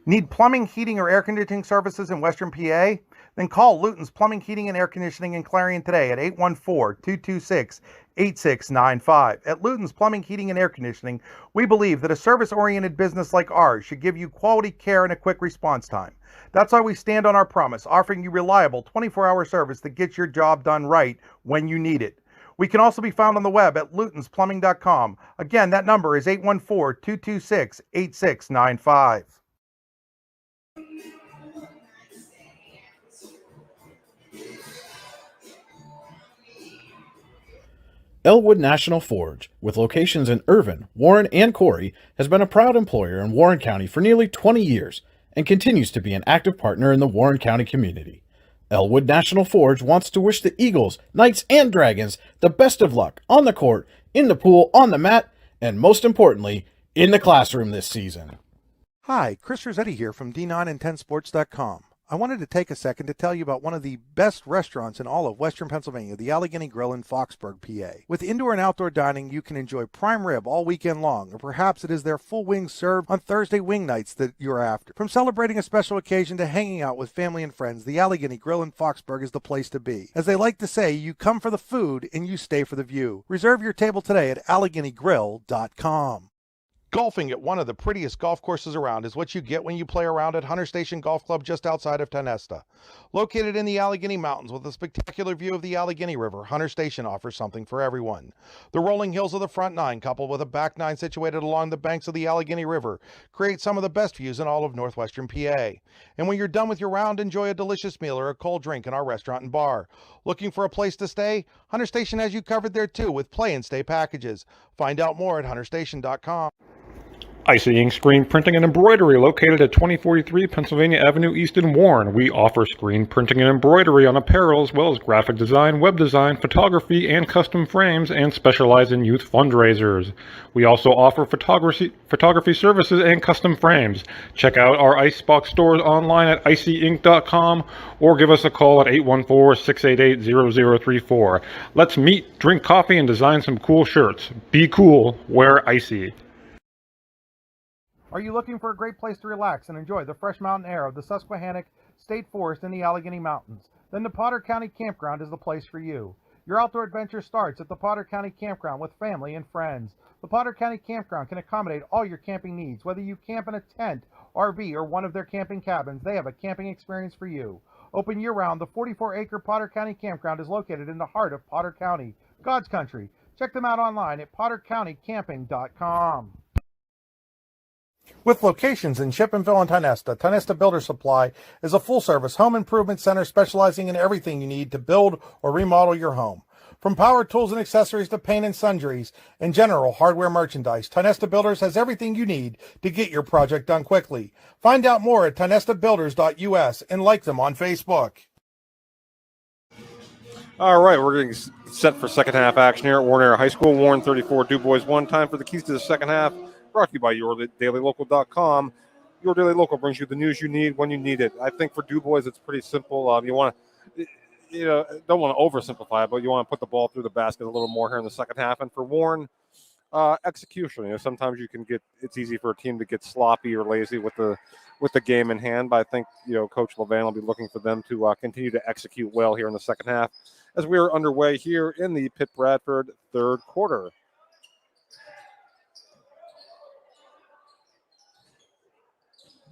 Need plumbing, heating, or air conditioning services in Western PA? Then call Luton's Plumbing, Heating, and Air Conditioning in Clarion today at 814-226-8695. At Luton's Plumbing, Heating, and Air Conditioning, we believe that a service-oriented business like ours should give you quality care and a quick response time. That's why we stand on our promise, offering you reliable 24-hour service that gets your job done right when you need it. We can also be found on the web at lutonsplumbing.com. Again, that number is 814-226-8695. Elwood National Forge, with locations in Irvin, Warren, and Corry, has been a proud employer in Warren County for nearly 20 years and continues to be an active partner in the Warren County community. Elwood National Forge wants to wish the Eagles, Knights, and Dragons the best of luck on the court, in the pool, on the mat, and most importantly, in the classroom this season. Hi, Chris Rossetti here from D910sports.com. I wanted to take a second to tell you about one of the best restaurants in all of Western Pennsylvania, the Allegheny Grill in Foxburg, PA. With indoor and outdoor dining, you can enjoy prime rib all weekend long, or perhaps it is their full wings served on Thursday wing nights that you're after. From celebrating a special occasion to hanging out with family and friends, the Allegheny Grill in Foxburg is the place to be. As they like to say, you come for the food and you stay for the view. Reserve your table today at AlleghenyGrill.com. Golfing at one of the prettiest golf courses around is what you get when you play around at Hunter Station Golf Club just outside of Tonesta. Located in the Allegheny Mountains with a spectacular view of the Allegheny River, Hunter Station offers something for everyone. The rolling hills of the front nine, coupled with a back nine situated along the banks of the Allegheny River, create some of the best views in all of northwestern PA. And when you're done with your round, enjoy a delicious meal or a cold drink in our restaurant and bar. Looking for a place to stay? Hunter Station has you covered there too with play and stay packages. Find out more at hunterstation.com. Icy Ink Screen Printing and Embroidery, located at 2043 Pennsylvania Avenue East in Warren. We offer screen printing and embroidery on apparel as well as graphic design, web design, photography, and custom frames, and specialize in youth fundraisers. We also offer photography services and custom frames. Check out our Icebox stores online at icyink.com or give us a call at 814-688-0034. Let's meet, drink coffee, and design some cool shirts. Be cool, wear Icy. Are you looking for a great place to relax and enjoy the fresh mountain air of the Susquehannock State Forest in the Allegheny Mountains? Then the Potter County Campground is the place for you. Your outdoor adventure starts at the Potter County Campground with family and friends. The Potter County Campground can accommodate all your camping needs. Whether you camp in a tent, RV, or one of their camping cabins, they have a camping experience for you. Open year-round, the 44-acre Potter County Campground is located in the heart of Potter County, God's country. Check them out online at pottercountycamping.com. With locations in Chippenville and Tionesta, Tionesta Builder Supply is a full-service home improvement center specializing in everything you need to build or remodel your home. From power tools and accessories to paint and sundries and general hardware merchandise, Tionesta Builders has everything you need to get your project done quickly. Find out more at tionestabuilders.us and like them on Facebook. All right, we're getting set for second half action here at Warren Area High School. Warren 34, DuBois 1. Time for the keys to the second half. Brought to you by YourDailyLocal.com. Your Daily Local brings you the news you need when you need it. I think for DuBois, it's pretty simple. You want to, don't want to oversimplify it, but you want to put the ball through the basket a little more here in the second half. And for Warren, execution. Sometimes it's easy for a team to get sloppy or lazy with the game in hand. But I think Coach Levan will be looking for them to continue to execute well here in the second half as we are underway here in the Pitt Bradford third quarter.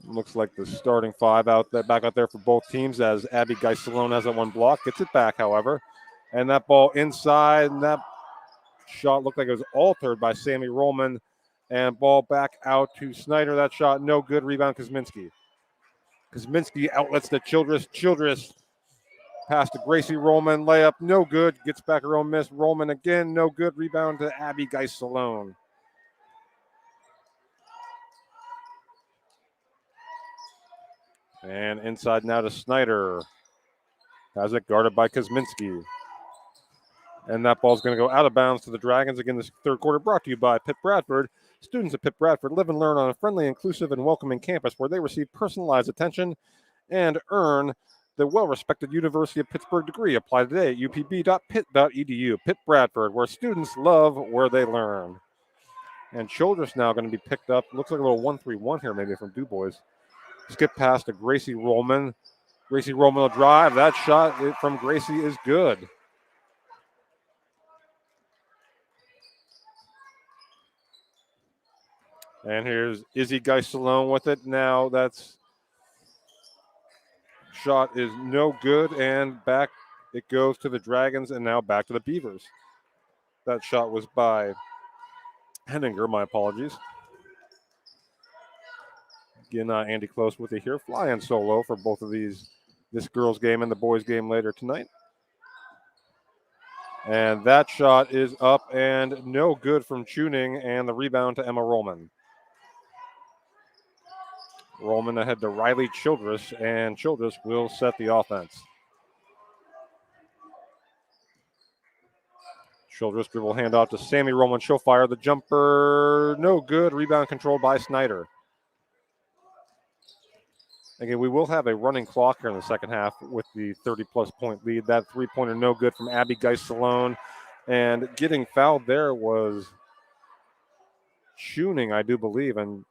Looks like the starting five back out there for both teams as Abby Geissalone has that one block. Gets it back, however. And that ball inside, and that shot looked like it was altered by Sammy Rollman. And ball back out to Snyder. That shot no good. Rebound Kosminski. Kosminski outlets to Childress. Childress pass to Gracie Rollman. Layup no good. Gets back her own miss. Rollman again no good. Rebound to Abby Geissalone. And inside now to Snyder. Has it guarded by Kosminski. And that ball's going to go out of bounds to the Dragons again this third quarter. Brought to you by Pitt Bradford. Students at Pitt Bradford live and learn on a friendly, inclusive, and welcoming campus where they receive personalized attention and earn the well-respected University of Pittsburgh degree. Apply today at upb.pitt.edu. Pitt Bradford, where students love where they learn. And Childress now going to be picked up. Looks like a little 1-3-1 here maybe from DuBois. Skip pass to Gracie Rollman. Gracie Rollman will drive. That shot from Gracie is good. And here's Izzy Geissalone with it. Now that's shot is no good. And back it goes to the Dragons and now back to the Beavers. That shot was by Henninger. My apologies. Again, Andy Close with it here. Flying solo for both of these, this girls' game and the boys' game later tonight. And that shot is up and no good from Tuning, and the rebound to Emma Rollman. Rollman ahead to Riley Childress, and Childress will set the offense. Childress dribble handoff to Sammy Rollman. She'll fire the jumper. No good. Rebound controlled by Snyder. Again, we will have a running clock here in the second half with the 30-plus point lead. That three-pointer no good from Abby Geissalone. And getting fouled there was Tuning, I do believe. And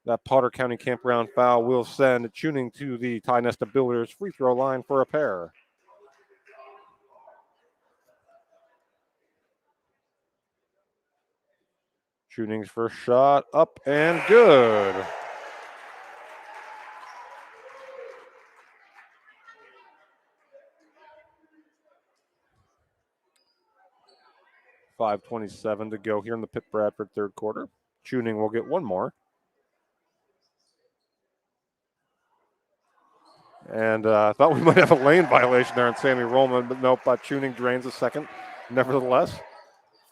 that Potter County Campground foul will send Tuning to the Tionesta Builders free throw line for a pair. Tuning's first shot up and good. .5:27 to go here in the Pitt Bradford third quarter. Tuning will get one more. And I thought we might have a lane violation there on Sammy Rollman, but nope, Tuning drains a second. Nevertheless,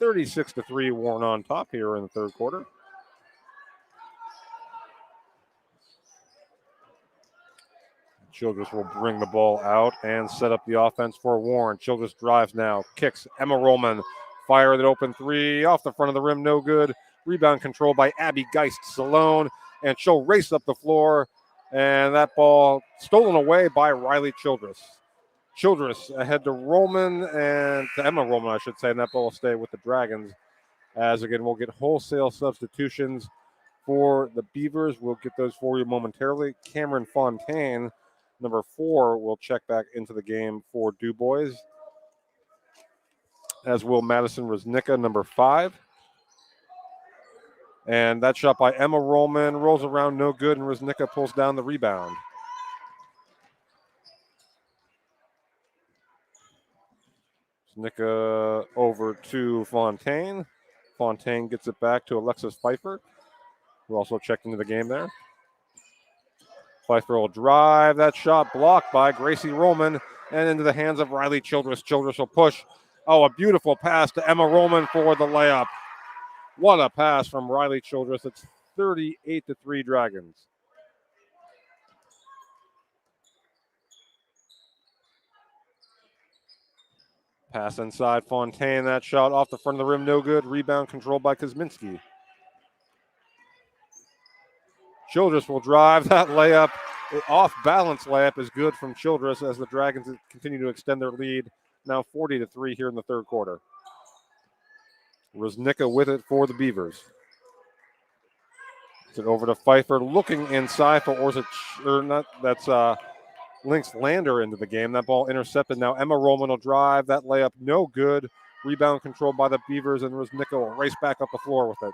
36-3, Warren on top here in the third quarter. Childress will bring the ball out and set up the offense for Warren. Childress drives now, kicks. Emma Rollman, fire an open three off the front of the rim, no good. Rebound controlled by Abby Geist-Salone, and she'll race up the floor, and that ball stolen away by Riley Childress. Childress ahead to Rollman, and to Emma Rollman, I should say, and that ball will stay with the Dragons. As again, we'll get wholesale substitutions for the Beavers. We'll get those for you momentarily. Cameron Fontaine, number 4, will check back into the game for DuBois, as will Madison Rosnicka, number 5. And that shot by Emma Rollman rolls around, no good, and Rosnicka pulls down the rebound. Rosnicka over to Fontaine. Fontaine gets it back to Alexis Pfeiffer, who also checked into the game there. Pfeiffer will drive. That shot blocked by Gracie Rollman and into the hands of Riley Childress. Childress will push. Oh, a beautiful pass to Emma Rollman for the layup. What a pass from Riley Childress. It's 38-3 Dragons. Pass inside Fontaine. That shot off the front of the rim, no good. Rebound controlled by Kuzminski. Childress will drive. That layup, off-balance layup, is good from Childress as the Dragons continue to extend their lead. Now 40-3 here in the third quarter. Rosnicka with it for the Beavers. It's it over to Pfeiffer, looking inside for Lynx Lander into the game. That ball intercepted. Now Emma Rollman will drive. That layup, no good. Rebound controlled by the Beavers, and Rosnicka will race back up the floor with it.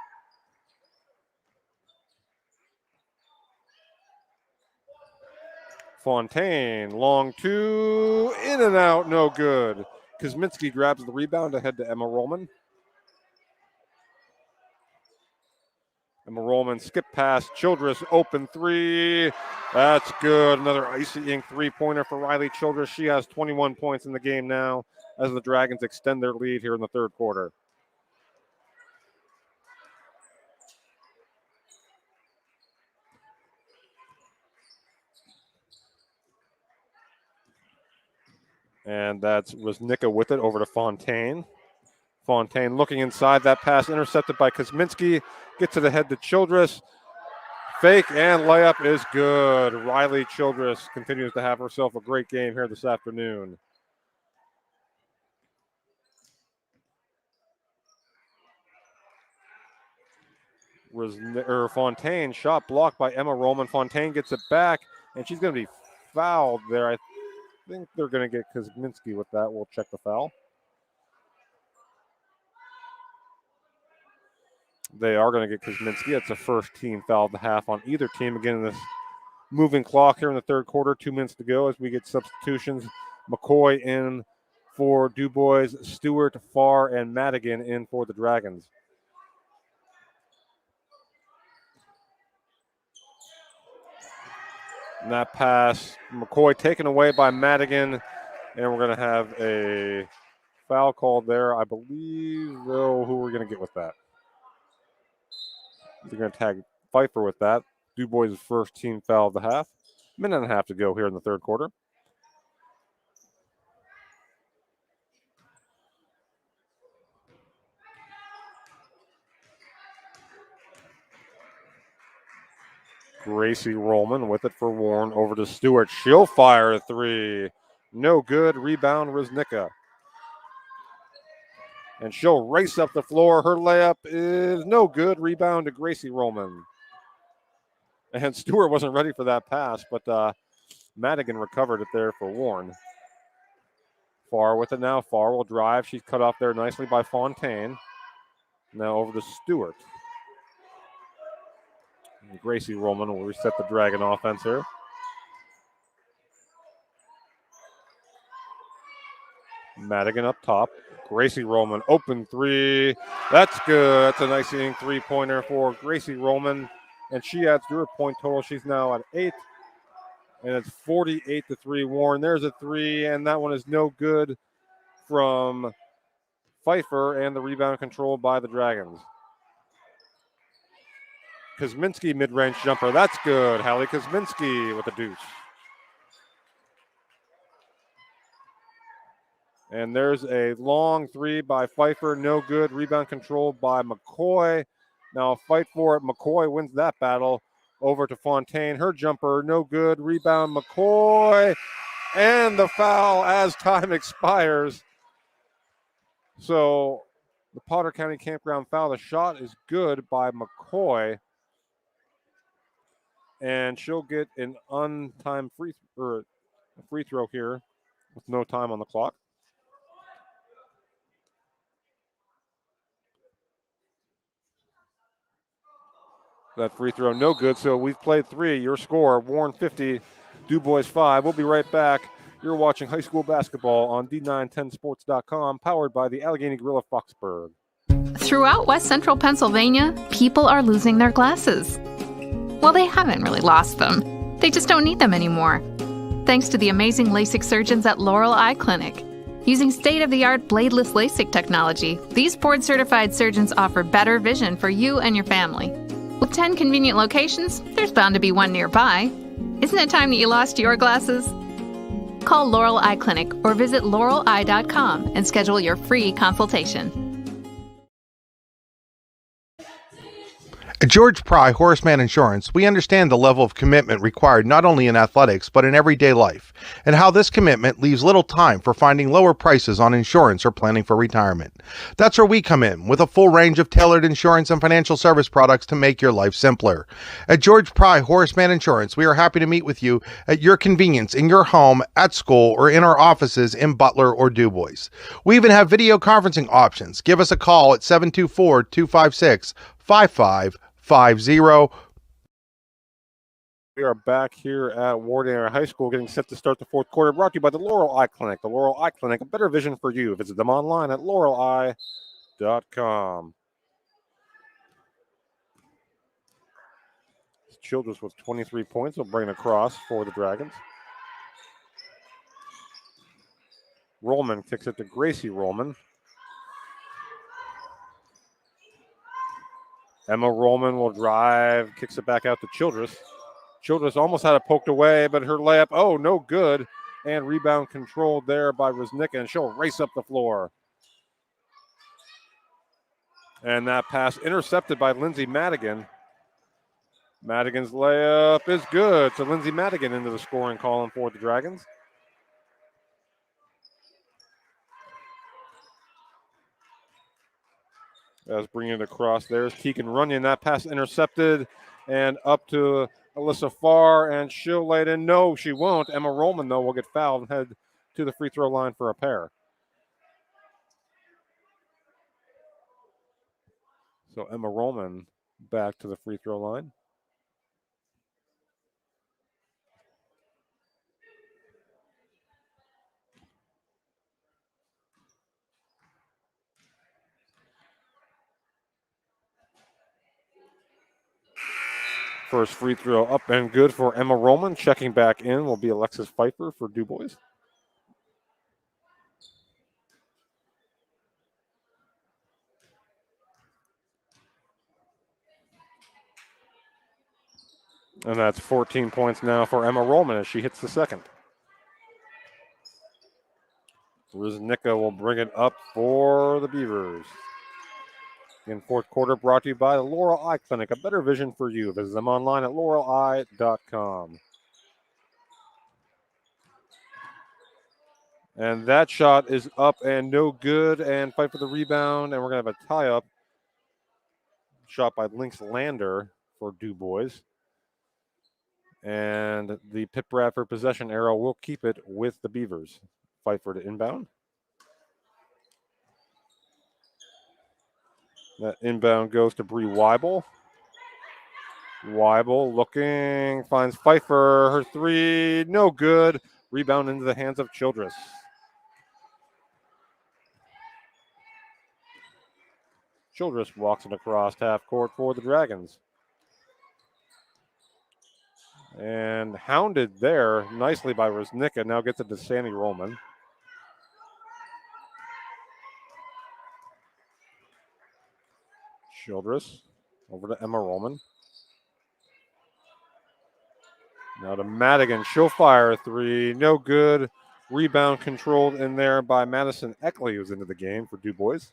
Fontaine, long two, in and out, no good. Kuzminski grabs the rebound ahead to Emma Rollman. Emma Rollman skip pass, Childress open three. That's good. Another icy ink three-pointer for Riley Childress. She has 21 points in the game now as the Dragons extend their lead here in the third quarter. And that's Rosnicka with it over to Fontaine. Fontaine looking inside. That pass intercepted by Kuzminski. Gets to the head to Childress. Fake and layup is good. Riley Childress continues to have herself a great game here this afternoon. Fontaine, shot blocked by Emma Rollman. Fontaine gets it back, and she's going to be fouled there. I think they're going to get Kuzminski with that. We'll check the foul. They are going to get Kuzminski. It's a first team foul of the half on either team. Again, in this moving clock here in the third quarter, 2 minutes to go as we get substitutions. McCoy in for DuBois, Stewart, Farr, and Madigan in for the Dragons. And that pass, McCoy taken away by Madigan, and we're going to have a foul called there. I believe, though, who we're going to get with that. They're going to tag Pfeiffer with that. DuBois' first team foul of the half. Minute and a half to go here in the third quarter. Gracie Rollman with it for Warren over to Stewart. She'll fire a three. No good. Rebound, Rosnicka. And she'll race up the floor. Her layup is no good. Rebound to Gracie Rollman. And Stewart wasn't ready for that pass, but Madigan recovered it there for Warren. Farr with it now. Farr will drive. She's cut off there nicely by Fontaine. Now over to Stewart. And Gracie Rollman will reset the Dragon offense here. Madigan up top. Gracie Rollman, open three. That's good. That's a nice hitting three-pointer for Gracie Rollman. And she adds to her point total. She's now at 8. And it's 48-3 Warren. There's a three, and that one is no good from Pfeiffer, and the rebound controlled by the Dragons. Kuzminski mid-range jumper. That's good. Hallie Kuzminski with a deuce. And there's a long three by Pfeiffer. No good. Rebound controlled by McCoy. Now a fight for it. McCoy wins that battle. Over to Fontaine. Her jumper, no good. Rebound, McCoy. And the foul as time expires. So the Potter County Campground foul. The shot is good by McCoy. And she'll get an untimed free throw here with no time on the clock. That free throw, no good. So we've played 3. Your score, Warren 50, DuBois 5. We'll be right back. You're watching high school basketball on D910sports.com, powered by the Allegheny Grill of Foxburg. Throughout West Central Pennsylvania, people are losing their glasses. Well, they haven't really lost them. They just don't need them anymore. Thanks to the amazing LASIK surgeons at Laurel Eye Clinic. Using state-of-the-art bladeless LASIK technology, these board-certified surgeons offer better vision for you and your family. With 10 convenient locations, there's bound to be one nearby. Isn't it time that you lost your glasses? Call Laurel Eye Clinic or visit laureleye.com and schedule your free consultation. At George Pry Horseman Insurance, we understand the level of commitment required not only in athletics, but in everyday life, and how this commitment leaves little time for finding lower prices on insurance or planning for retirement. That's where we come in, with a full range of tailored insurance and financial service products to make your life simpler. At George Pry Horseman Insurance, we are happy to meet with you at your convenience in your home, at school, or in our offices in Butler or DuBois. We even have video conferencing options. Give us a call at 724-256-5550. We are back here at Warden Area High School, getting set to start the fourth quarter, brought to you by the Laurel Eye Clinic. The Laurel Eye Clinic, a better vision for you. Visit them online at laureleye.com. Childress with 23 points will bring it across for the Dragons. Rollman kicks it to Gracie Rollman. Emma Rollman will drive, kicks it back out to Childress. Childress almost had it poked away, but her layup, oh, no good. And rebound controlled there by Riznicka, and she'll race up the floor. And that pass intercepted by Lindsay Madigan. Madigan's layup is good. So Lindsay Madigan into the scoring column for the Dragons. As bringing it across, there's Keegan Runyon. That pass intercepted and up to Alyssa Farr, and she'll lay it in. No, she won't. Emma Rollman, though, will get fouled and head to the free throw line for a pair. So Emma Rollman back to the free throw line. First free throw up and good for Emma Rollman. Checking back in will be Alexis Pfeiffer for DuBois. And that's 14 points now for Emma Rollman as she hits the second. Riznicka will bring it up for the Beavers. In fourth quarter, brought to you by the Laurel Eye Clinic, a better vision for you. Visit them online at laureleye.com. And that shot is up and no good, and fight for the rebound, and we're going to have a tie-up. Shot by Lynx Lander for DuBois. And the Pitt Bradford possession arrow will keep it with the Beavers. Pfeiffer to inbound. That inbound goes to Bree Weibel. Weibel looking, finds Pfeiffer. Her three, no good. Rebound into the hands of Childress. Childress walks it across half court for the Dragons. And hounded there nicely by Riznicka. Now gets it to Sandy Rollman. Childress over to Emma Rollman. Now to Madigan. She'll fire a three. No good. Rebound controlled in there by Madison Eckley, who's into the game for DuBois.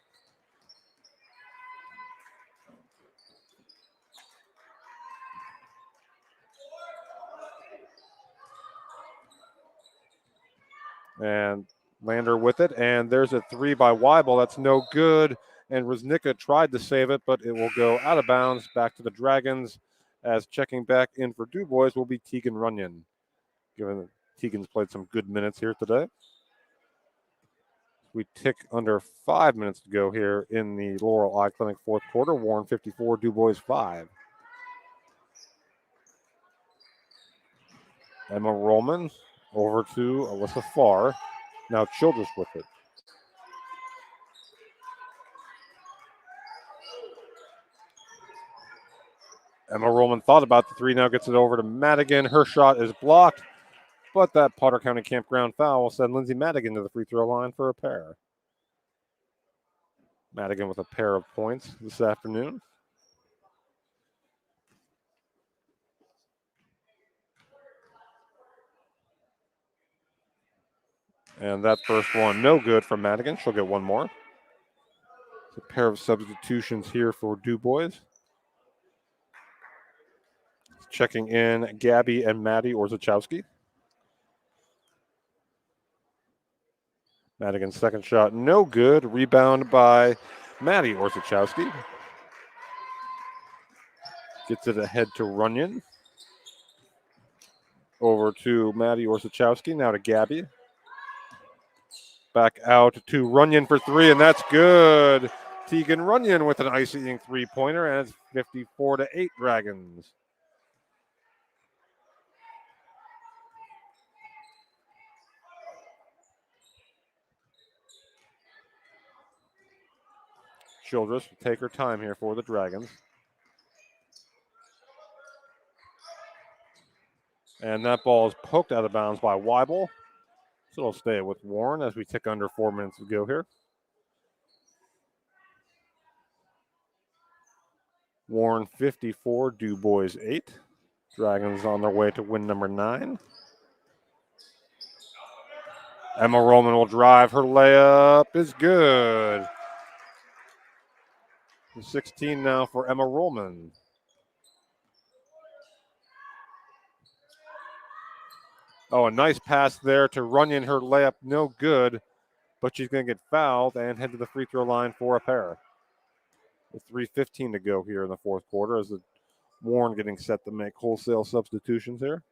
And Lander with it, and there's a three by Weibel. That's no good, and Ruznicka tried to save it, but it will go out of bounds back to the Dragons, as checking back in for DuBois will be Tegan Runyon, given that Tegan's played some good minutes here today. We tick under 5 minutes to go here in the Laurel Eye Clinic fourth quarter. Warren 54, DuBois 5. Emma Rollman over to Alyssa Farr. Now Childress with it. Emma Rollman thought about the three, now gets it over to Madigan. Her shot is blocked, but that Potter County Campground foul will send Lindsay Madigan to the free throw line for a pair. Madigan with a pair of points this afternoon. And that first one, no good for Madigan. She'll get one more. It's a pair of substitutions here for DuBois. Checking in Gabby and Maddie Orzechowski. Madigan's second shot, no good. Rebound by Maddie Orzechowski. Gets it ahead to Runyon. Over to Maddie Orzechowski, now to Gabby. Back out to Runyon for three, and that's good. Tegan Runyon with an ice-eating three-pointer, and it's 54-8 Dragons. Childress will take her time here for the Dragons. And that ball is poked out of bounds by Weibel. So it'll stay with Warren as we tick under 4 minutes to go here. Warren 54, DuBois 8. Dragons on their way to win number 9. Emma Rollman will drive. Her layup is good. 16 now for Emma Rollman. Oh, a nice pass there to Runyon. Her layup no good, but she's going to get fouled and head to the free throw line for a pair. With 3:15 to go here in the fourth quarter as the Warren getting set to make wholesale substitutions here.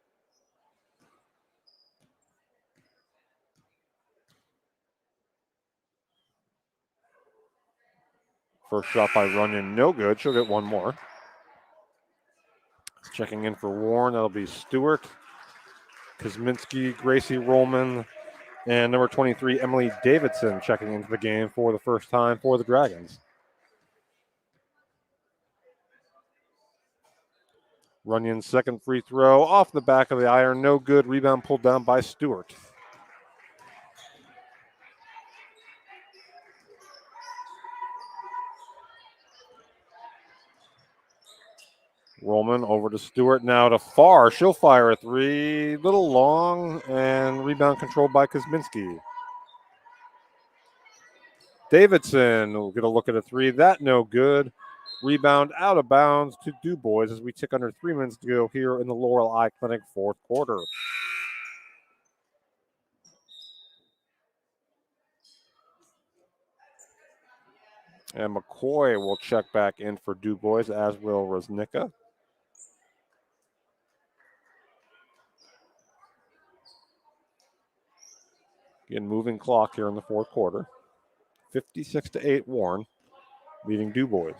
First shot by Runyon, no good. She'll get one more. Checking in for Warren, that'll be Stewart, Kosminski, Gracie Rollman, and number 23, Emily Davidson checking into the game for the first time for the Dragons. Runyon's second free throw off the back of the iron, no good. Rebound pulled down by Stewart. Rollman over to Stewart, now to Farr. She'll fire a three, little long, and rebound controlled by Kosminski. Davidson will get a look at a three, that no good. Rebound out of bounds to DuBois as we tick under 3 minutes to go here in the Laurel Eye Clinic fourth quarter. And McCoy will check back in for DuBois, as will Ruznicka. Again, moving clock here in the fourth quarter. 56-8 Warren, leading DuBois.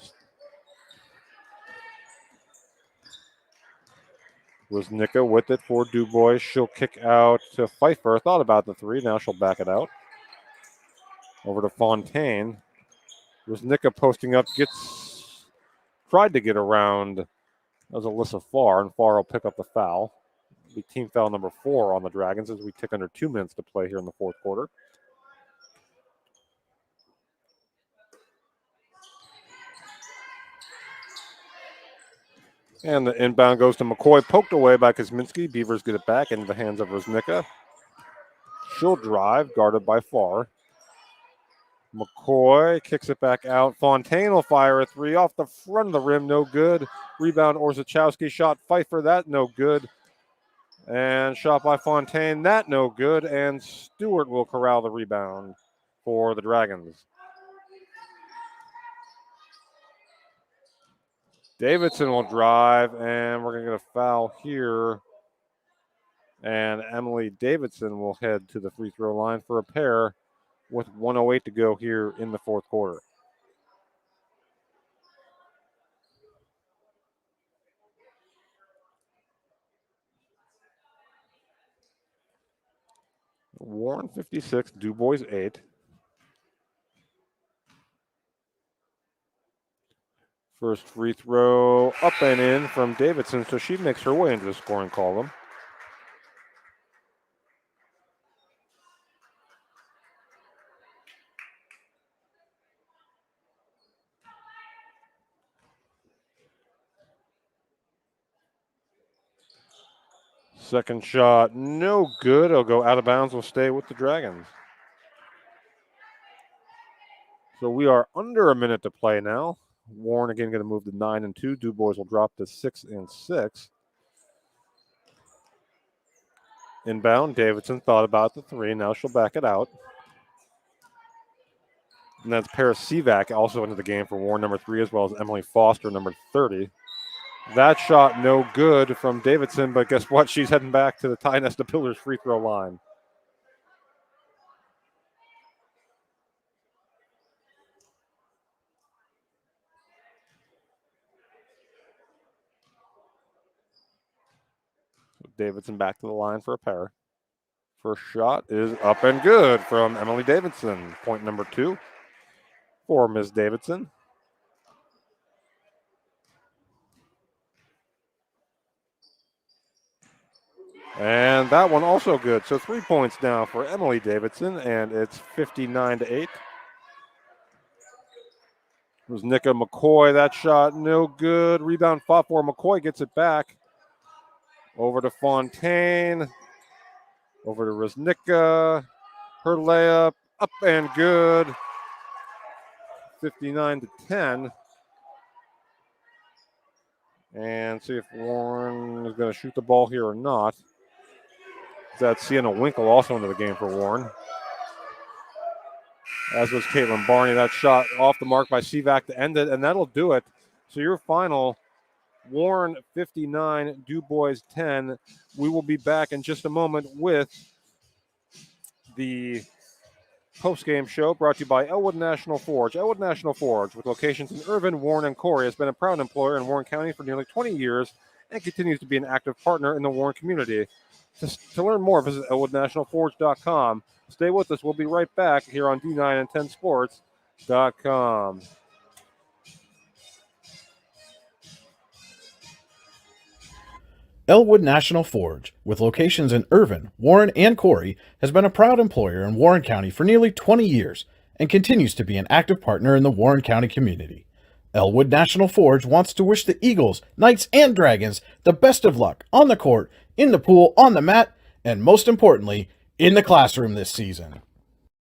Ruznicka with it for DuBois. She'll kick out to Pfeiffer. Thought about the three. Now she'll back it out. Over to Fontaine. Ruznicka posting up, tried to get around. That was Alyssa Farr, and Farr will pick up the foul. It'll be team foul number 4 on the Dragons as we tick under 2 minutes to play here in the fourth quarter. And the inbound goes to McCoy, poked away by Kosminski. Beavers get it back into the hands of Ruznicka. She'll drive, guarded by Farr. McCoy kicks it back out. Fontaine will fire a three off the front of the rim, no good. Rebound Orzechowski, shot Pfeiffer, that no good. And shot by Fontaine, that no good. And Stewart will corral the rebound for the Dragons. Davidson will drive, and we're going to get a foul here. And Emily Davidson will head to the free throw line for a pair with 1:08 to go here in the fourth quarter. Warren 56, DuBois 8. First free throw up and in from Davidson, so she makes her way into the scoring column. Second shot, no good. It'll go out of bounds. Will stay with the Dragons. So we are under a minute to play now. Warren again going to move to 9-2. DuBois will drop to 6-6. Inbound, Davidson thought about the three. Now she'll back it out. And that's Paris Sivak also into the game for Warren, number 3, as well as Emily Foster, number 30. That shot no good from Davidson, but guess what? She's heading back to the Ty Nesta Pillars free throw line. So Davidson back to the line for a pair. First shot is up and good from Emily Davidson. Point number 2 for Ms. Davidson. And that one also good. So 3 points now for Emily Davidson, and it's 59-8. It was Nika McCoy. That shot no good. Rebound fought for McCoy, gets it back. Over to Fontaine. Over to Reznicka. Her layup up and good. 59-10. And see if Warren is going to shoot the ball here or not. That's Sienna Winkle also into the game for Warren. As was Caitlin Barney. That shot off the mark by Sivak to end it, and that'll do it. So your final, Warren 59, DuBois 10. We will be back in just a moment with the post-game show brought to you by Elwood National Forge. Elwood National Forge, with locations in Irvine, Warren, and Corey, has been a proud employer in Warren County for nearly 20 years and continues to be an active partner in the Warren community. To learn more, visit ElwoodNationalForge.com. Stay with us. We'll be right back here on D9and10sports.com. Elwood National Forge, with locations in Irvine, Warren, and Corey, has been a proud employer in Warren County for nearly 20 years and continues to be an active partner in the Warren County community. Elwood National Forge wants to wish the Eagles, Knights, and Dragons the best of luck on the court, in the pool, on the mat, and most importantly, in the classroom this season.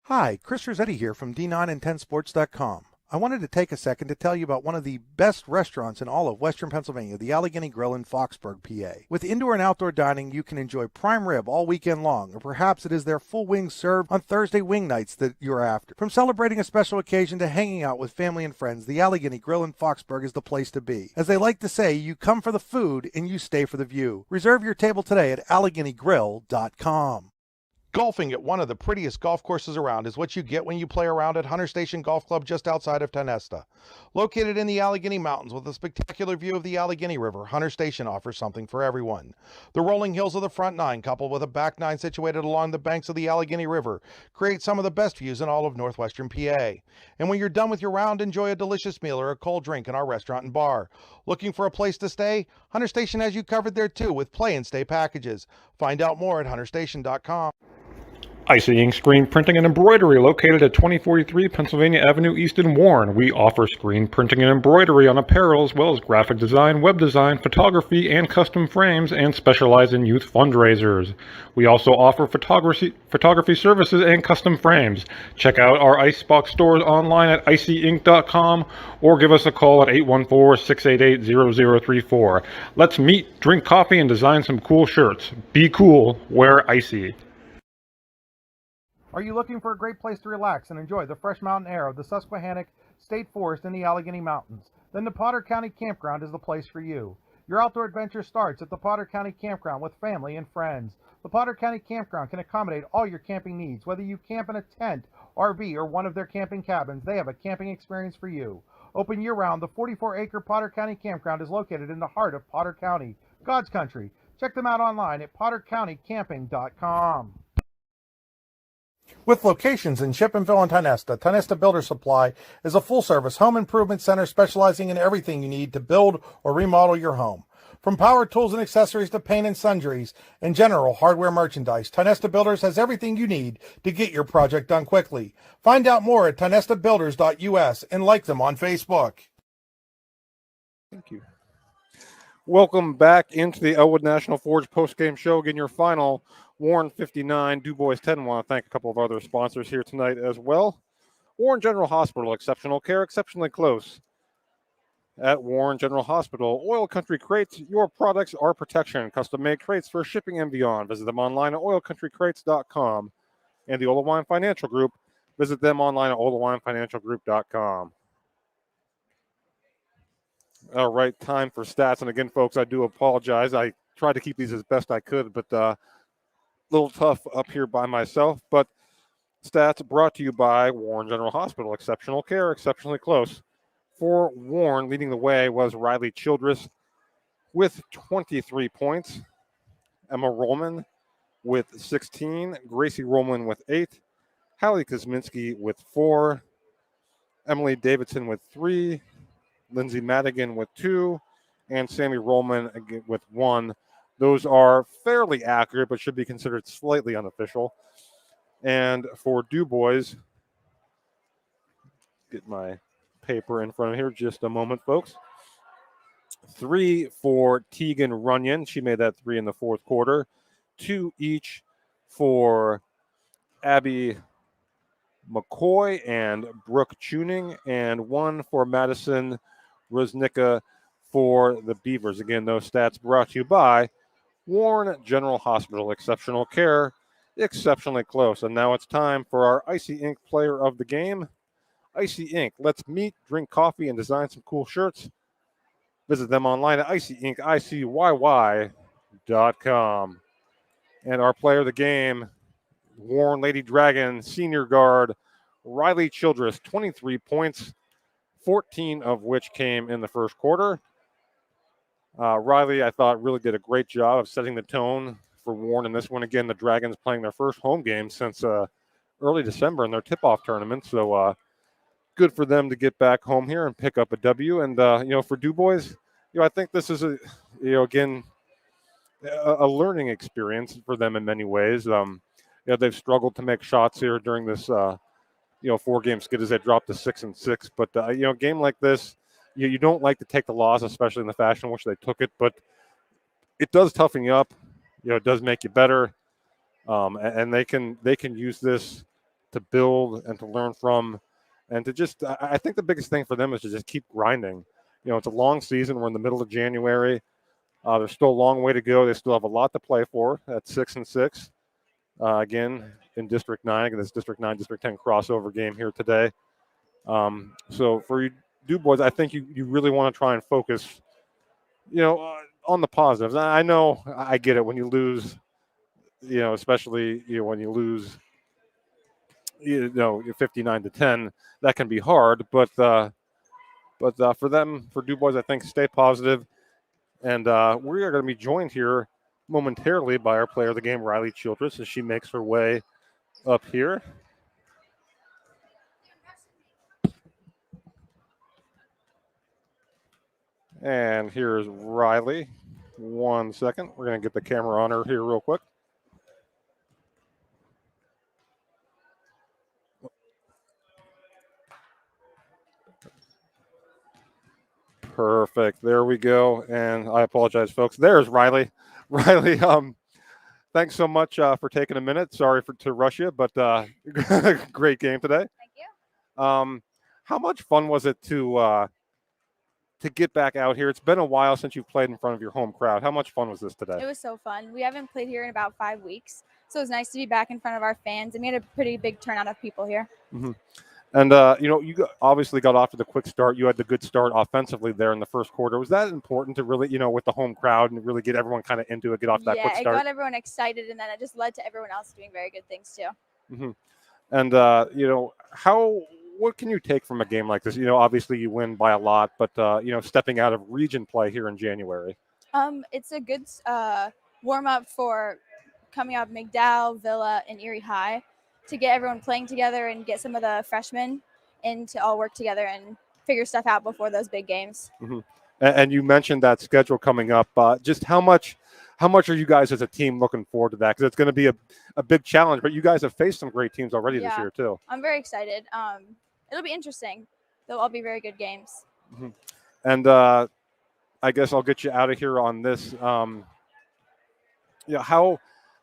Hi, Chris Rossetti here from D9and10sports.com. I wanted to take a second to tell you about one of the best restaurants in all of Western Pennsylvania, the Allegheny Grill in Foxburg, PA. With indoor and outdoor dining, you can enjoy prime rib all weekend long, or perhaps it is their full wings served on Thursday wing nights that you're after. From celebrating a special occasion to hanging out with family and friends, the Allegheny Grill in Foxburg is the place to be. As they like to say, you come for the food and you stay for the view. Reserve your table today at AlleghenyGrill.com. Golfing at one of the prettiest golf courses around is what you get when you play around at Hunter Station Golf Club just outside of Tonesta. Located in the Allegheny Mountains with a spectacular view of the Allegheny River, Hunter Station offers something for everyone. The rolling hills of the front nine, coupled with a back nine situated along the banks of the Allegheny River, create some of the best views in all of northwestern PA. And when you're done with your round, enjoy a delicious meal or a cold drink in our restaurant and bar. Looking for a place to stay? Hunter Station has you covered there too with play and stay packages. Find out more at hunterstation.com. Icy Ink Screen Printing and Embroidery, located at 2043 Pennsylvania Avenue East in Warren. We offer screen printing and embroidery on apparel as well as graphic design, web design, photography, and custom frames, and specialize in youth fundraisers. We also offer photography services and custom frames. Check out our Icebox stores online at icyink.com or give us a call at 814-688-0034. Let's meet, drink coffee, and design some cool shirts. Be cool, wear icy. Are you looking for a great place to relax and enjoy the fresh mountain air of the Susquehannock State Forest and the Allegheny Mountains? Then the Potter County Campground is the place for you. Your outdoor adventure starts at the Potter County Campground with family and friends. The Potter County Campground can accommodate all your camping needs. Whether you camp in a tent, RV, or one of their camping cabins, they have a camping experience for you. Open year-round, the 44-acre Potter County Campground is located in the heart of Potter County, God's country. Check them out online at pottercountycamping.com. With locations in Chippenville and Tionesta, Tionesta Builder Supply is a full-service home improvement center specializing in everything you need to build or remodel your home. From power tools and accessories to paint and sundries and general hardware merchandise, Tionesta Builders has everything you need to get your project done quickly. Find out more at tionestabuilders.us and like them on Facebook. Thank you. Welcome back into the Elwood National Forge postgame show. Again, your final Warren 59, DuBois 10. I want to thank a couple of other sponsors here tonight as well. Warren General Hospital, exceptional care, exceptionally close. At Warren General Hospital, Oil Country Crates, your products are protection. Custom-made crates for shipping and beyond. Visit them online at oilcountrycrates.com. And the Ola Wine Financial Group, visit them online at olawinefinancialgroup.com. All right, time for stats. And again, folks, I do apologize. I tried to keep these as best I could, but a little tough up here by myself. But stats brought to you by Warren General Hospital. Exceptional care, exceptionally close. For Warren, leading the way was Riley Childress with 23 points. Emma Rollman with 16. Gracie Rollman with 8. Hallie Kosminski with 4. Emily Davidson with 3. Lindsay Madigan with 2, and Sammy Rollman with 1. Those are fairly accurate, but should be considered slightly unofficial. And for DuBois, get my paper in front of here just a moment, folks. 3 for Tegan Runyon. She made that 3 in the fourth quarter. 2 each for Abby McCoy and Brooke Tuning, and 1 for Madison Rosnicka for the Beavers. Again, those stats brought to you by Warren General Hospital. Exceptional care, exceptionally close. And now it's time for our Icy Ink player of the game. Icy Ink. Let's meet, drink coffee, and design some cool shirts. Visit them online at icyink.com. And our player of the game, Warren Lady Dragon senior guard Riley Childress, 23 points. 14 of which came in the first quarter. Riley, I thought, really did a great job of setting the tone for Warren in this one. Again, the Dragons playing their first home game since early December in their tip-off tournament. So good for them to get back home here and pick up a W. And, for DuBois, I think this is, again, a learning experience for them in many ways. They've struggled to make shots here during this 4-game skid as they dropped to 6-6. But, a game like this, you don't like to take the loss, especially in the fashion in which they took it. But it does toughen you up. It does make you better. And they can use this to build and to learn from. And to just, I think the biggest thing for them is to just keep grinding. It's a long season. We're in the middle of January. There's still a long way to go. They still have a lot to play for at 6-6. Again, in District 9, again, this District 9, District 10 crossover game here today. So for you DuBois, I think you really want to try and focus, on the positives. I know I get it when you lose, especially when you lose, 59-10, that can be hard. But for them, for DuBois, I think stay positive. And we are going to be joined here momentarily by our player of the game, Riley Childress, as she makes her way up here. And here's Riley. 1 second. We're going to get the camera on her here real quick. Perfect. There we go. And I apologize, folks. There's Riley. Riley, thanks so much for taking a minute. Sorry to rush you, but great game today. Thank you. How much fun was it to get back out here? It's been a while since you've played in front of your home crowd. How much fun was this today? It was so fun. We haven't played here in about 5 weeks, so it was nice to be back in front of our fans, and we had a pretty big turnout of people here. Mm-hmm. And, obviously got off to the quick start. You had the good start offensively there in the first quarter. Was that important to really, with the home crowd and really get everyone kind of into it, get off that quick start? Yeah, it got everyone excited, and then it just led to everyone else doing very good things too. Mm-hmm. And, what can you take from a game like this? Obviously you win by a lot, but, stepping out of region play here in January. It's a good warm-up for coming up McDowell, Villa, and Erie High, to get everyone playing together and get some of the freshmen in to all work together and figure stuff out before those big games. Mm-hmm. And you mentioned that schedule coming up. Just how much are you guys as a team looking forward to that? Because it's going to be a big challenge, but you guys have faced some great teams already this year too. I'm very excited. It'll be interesting. They'll all be very good games. Mm-hmm. And I guess I'll get you out of here on this. How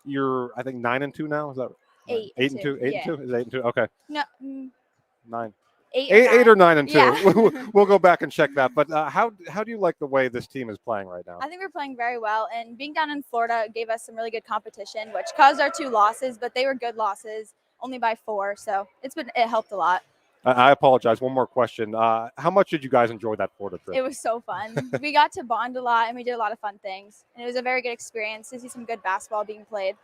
you're, I think 9-2 now. Is that 8-2? 8-2. 8-2 is 8-2. Okay. No. 9. 8 or 9-2. Yeah. We'll go back and check that. But how do you like the way this team is playing right now? I think we're playing very well, and being down in Florida gave us some really good competition, which caused our 2 losses, but they were good losses, only by 4. So it helped a lot. I apologize. One more question. How much did you guys enjoy that Florida trip? It was so fun. We got to bond a lot, and we did a lot of fun things. And it was a very good experience to see some good basketball being played.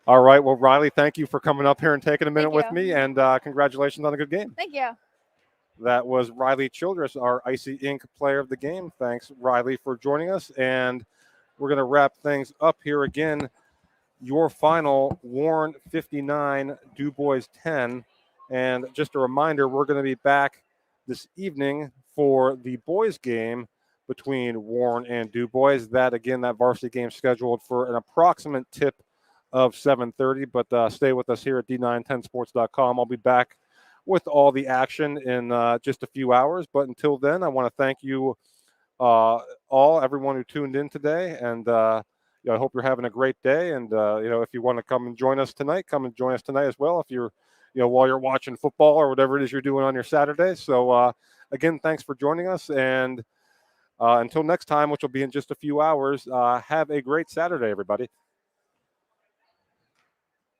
All right. Well, Riley, thank you for coming up here and taking a minute Thank with you. me, and congratulations on a good game. Thank you. That was Riley Childress, our Icy Ink player of the game. Thanks, Riley, for joining us. And we're going to wrap things up here again. Your final, Warren 59, DuBois 10. And just a reminder, we're going to be back this evening for the boys game between Warren and DuBois. That varsity game scheduled for an approximate tip of 7:30. But stay with us here at D910sports.com. I'll be back with all the action in just a few hours. But until then, I want to thank you everyone who tuned in today. And I hope you're having a great day. And, if you want to come and join us tonight, come and join us tonight as well. If you're, while you're watching football or whatever it is you're doing on your Saturday. So, again, thanks for joining us. And until next time, which will be in just a few hours, have a great Saturday, everybody.